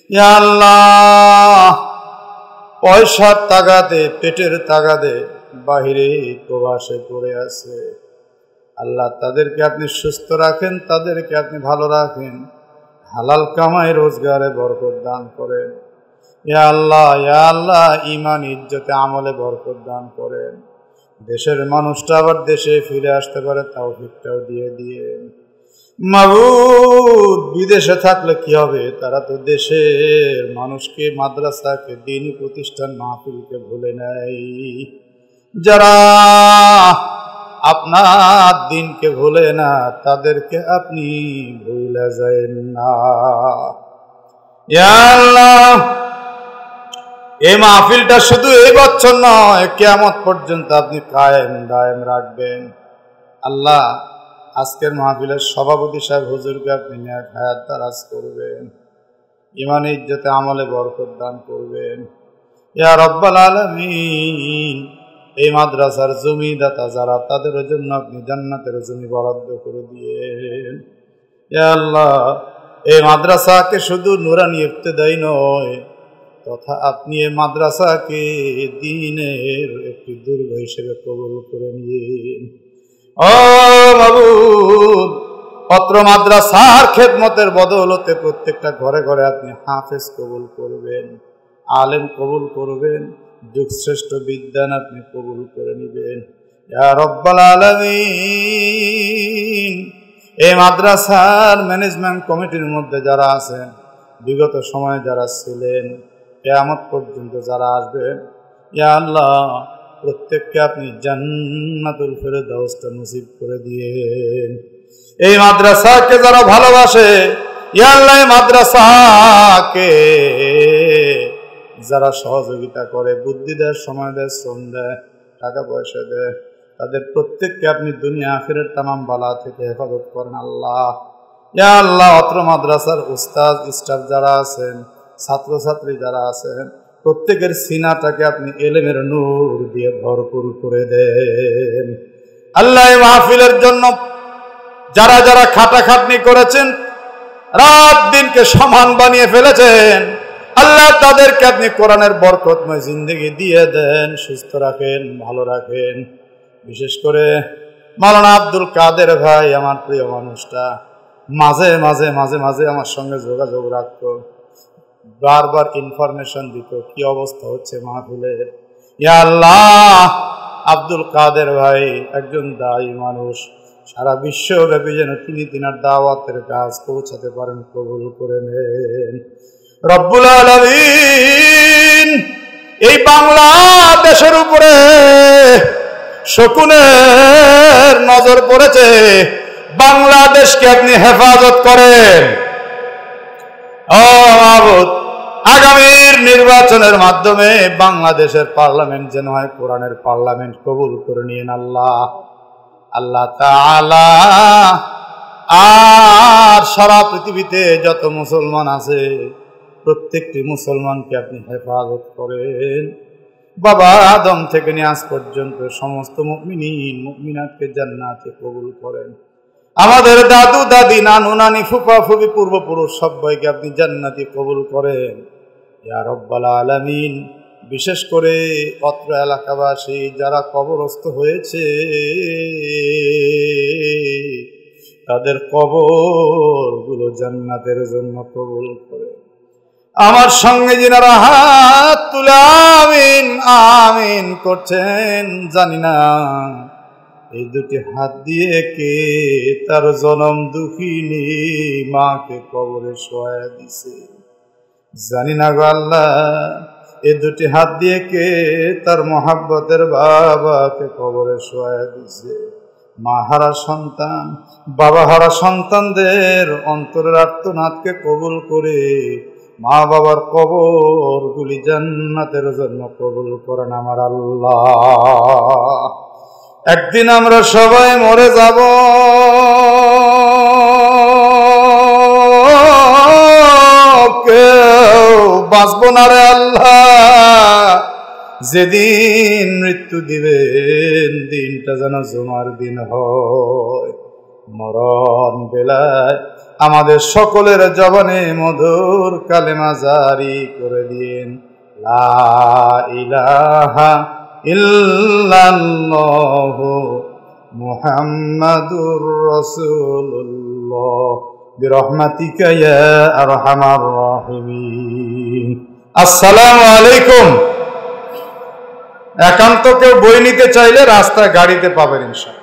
ইয়া আল্লাহ পয়সার তাগাদে পেটের তাগাদে বাহিরে প্রবাসে পড়ে আছে। আল্লাহ তাদেরকে আপনি সুস্থ রাখেন, তাদেরকে আপনি ভালো রাখেন, হালাল কামাই রোজগারে বরকত দান করেন ইয়া আল্লাহ। ঈমান ইজ্জতে আমলে বরকত দান করেন। দেশের মানুষটা আবার দেশে ফিরে আসতে পারে তৌফিকটাও দিয়ে মাবুদ। বিদেশে থাকলে কি হবে? তারা তো দেশের মানুষকে, মাদ্রাসাকে, দ্বীনি প্রতিষ্ঠান, মাহফিলকে ভুলে নেয়। যারা আপনার দিনকে ভুলে না তাদেরকে আপনি ভুলে যায়েন না ইয়া আল্লাহ। এই মাহফিলটা শুধু এই বছর নয়, কিয়ামত পর্যন্ত আপনি কায়েম দায়েম রাখবেন আল্লাহ। আজকের মাহফিলের সভাপতি সাহেব হুজুরকে আপনি নেক হায়াত দারাজ করবেন, ঈমান ইজ্জতে আমলে বরকত দান করবেন ইয়া রাব্বাল আলামিন। এই মাদ্রাসার জমিদাতা যারা, তাদের জন্য আপনি জান্নাতের জমি বরাদ্দ করে দিয়েন ইয়া আল্লাহ। এই মাদ্রাসাকে শুধু নুরানি ইবতেদাই নয়, তথা আপনি এই মাদ্রাসাকে দ্বীনের একটি দুর্গ হিসেবে কবুল করে নিন ও মাবুদ। পত্র মাদ্রাসার খেদমতের বদৌলতে প্রত্যেকটা ঘরে ঘরে আপনি হাফেজ কবুল করবেন, আলেম কবুল করবেন, যুগশ্রেষ্ঠ বিদ্যান আপনি কবুল করে নেবেন ইয়া রাব্বাল আলামিন। এই মাদ্রাসার ম্যানেজমেন্ট কমিটির মধ্যে যারা আছেন, বিগত সময়ে যারা ছিলেন, কিয়ামত পর্যন্ত যারা আসবেন ইয়া আল্লাহ, প্রত্যেককে আপনি জান্নাতুল ফেরদাউসটা নসিব করে দিয়েন। এই মাদ্রাসাকে যারা ভালোবাসে ইয়া আল্লাহ, এই মাদ্রাসাকে যারা সহযোগিতা করে, বুদ্ধি দেয়, সময় দেয়, শ্রম দেয়, টাকা পয়সা দেয়, তাদের প্রত্যেককে আপনি দুনিয়া আখিরাত তামাম বালা থেকে হেফাজত করেন আল্লাহ ইয়া আল্লাহ। অত্র মাদ্রাসার উস্তাদ স্টাফ যারা আছেন, ছাত্রছাত্রী যারা আছেন, প্রত্যেকের সিনাটাকে আপনি এলেমের নূর দিয়ে ভরপুর করে দেন আল্লাহ। এই মাহফিলের জন্য যারা যারা খাটাখাটনি করেছেন, রাত দিনকে সমান বানিয়ে ফেলেছেন আল্লাহ, তাদেরকে আপনি কোরআনের বরকতময় জিন্দেগি দিয়ে দেন, সুস্থ রাখেন, ভালো রাখেন। বিশেষ করে মাওলানা আব্দুল কাদের ভাই, আমার প্রিয় মানুষটা, মাঝে মাঝে মাঝে মাঝে আমার সঙ্গে যোগাযোগ রাখতো, বারবার ইনফরমেশন দিত কি অবস্থা হচ্ছে মাহফিলের ইয়া আল্লাহ। আব্দুল কাদের ভাই একজন দায়ী মানুষ, সারা বিশ্বব্যাপী যেন তিনি তিনার দাওয়াতের কাজ পৌঁছাতে পারেন, কবুল করে নেন রব্বুল আলামিন। এই বাংলাদেশের উপরে শকুনের নজর পড়েছে, বাংলাদেশকে আপনি হেফাজত করেন ও মাবুদ। আগামীর নির্বাচনের মাধ্যমে বাংলাদেশের পার্লামেন্ট যেন হয় কোরআনের পার্লামেন্ট, কবুল করে নিন আল্লাহ। আল্লাহ তাআলা আর সারা পৃথিবীতে যত মুসলমান আছে, প্রত্যেকটি মুসলমানকে আপনি হেফাজত করেন। বাবা আদম থেকে নিয়ে আজ পর্যন্ত সমস্ত মুমিনিন মুমিনাতকে জান্নাতে কবুল করেন। আমাদের দাদু দাদি, নানু নানি, ফুফা ফুফি, পূর্বপুরুষ সবাইকে আপনি জান্নাতে কবুল করেন ইয়া রাব্বাল আলামিন। বিশেষ করে অত্র এলাকাবাসী যারা কবরস্থ হয়েছে, তাদের কবরগুলো জান্নাতের জন্য কবুল করে। আমার সঙ্গে যিনারা হাত তুলে আমিন আমিন করছেন, জানি না এই দুটি হাত দিয়ে কে তার জনম দুঃখিনী মাকে কবরে শোয়া দিছে? জানি না গো আল্লাহ, এই দুটি হাত দিয়ে কে তার মহাব্বতের বাবাকে কবরে শোয়া দিছে? মা হারা সন্তান, বাবা হারা সন্তানদের অন্তরের আর্তনাদকে কবুল করে মা বাবার কবরগুলি জান্নাতের জন্য কবুল করেন আমার আল্লাহ। একদিন আমরা সবাই মরে যাব, কেউ বাঁচব না রে আল্লাহ। যেদিন মৃত্যু দিবেন দিনটা যেন জুমার দিন হয়। মরণ বেলায় আমাদের সকলের জবানে মধুর কালেমা জারি করে দিন, লা ইলাহা ইল্লাল্লাহু মুহাম্মাদুর রাসূলুল্লাহ বিরহমাতিকা ইয়া আরহামার রাহিমিন। আসসালামু আলাইকুম। একান্ত কেউ বই নিতে চাইলে রাস্তায় গাড়িতে পাবেন ইনশাআল্লাহ।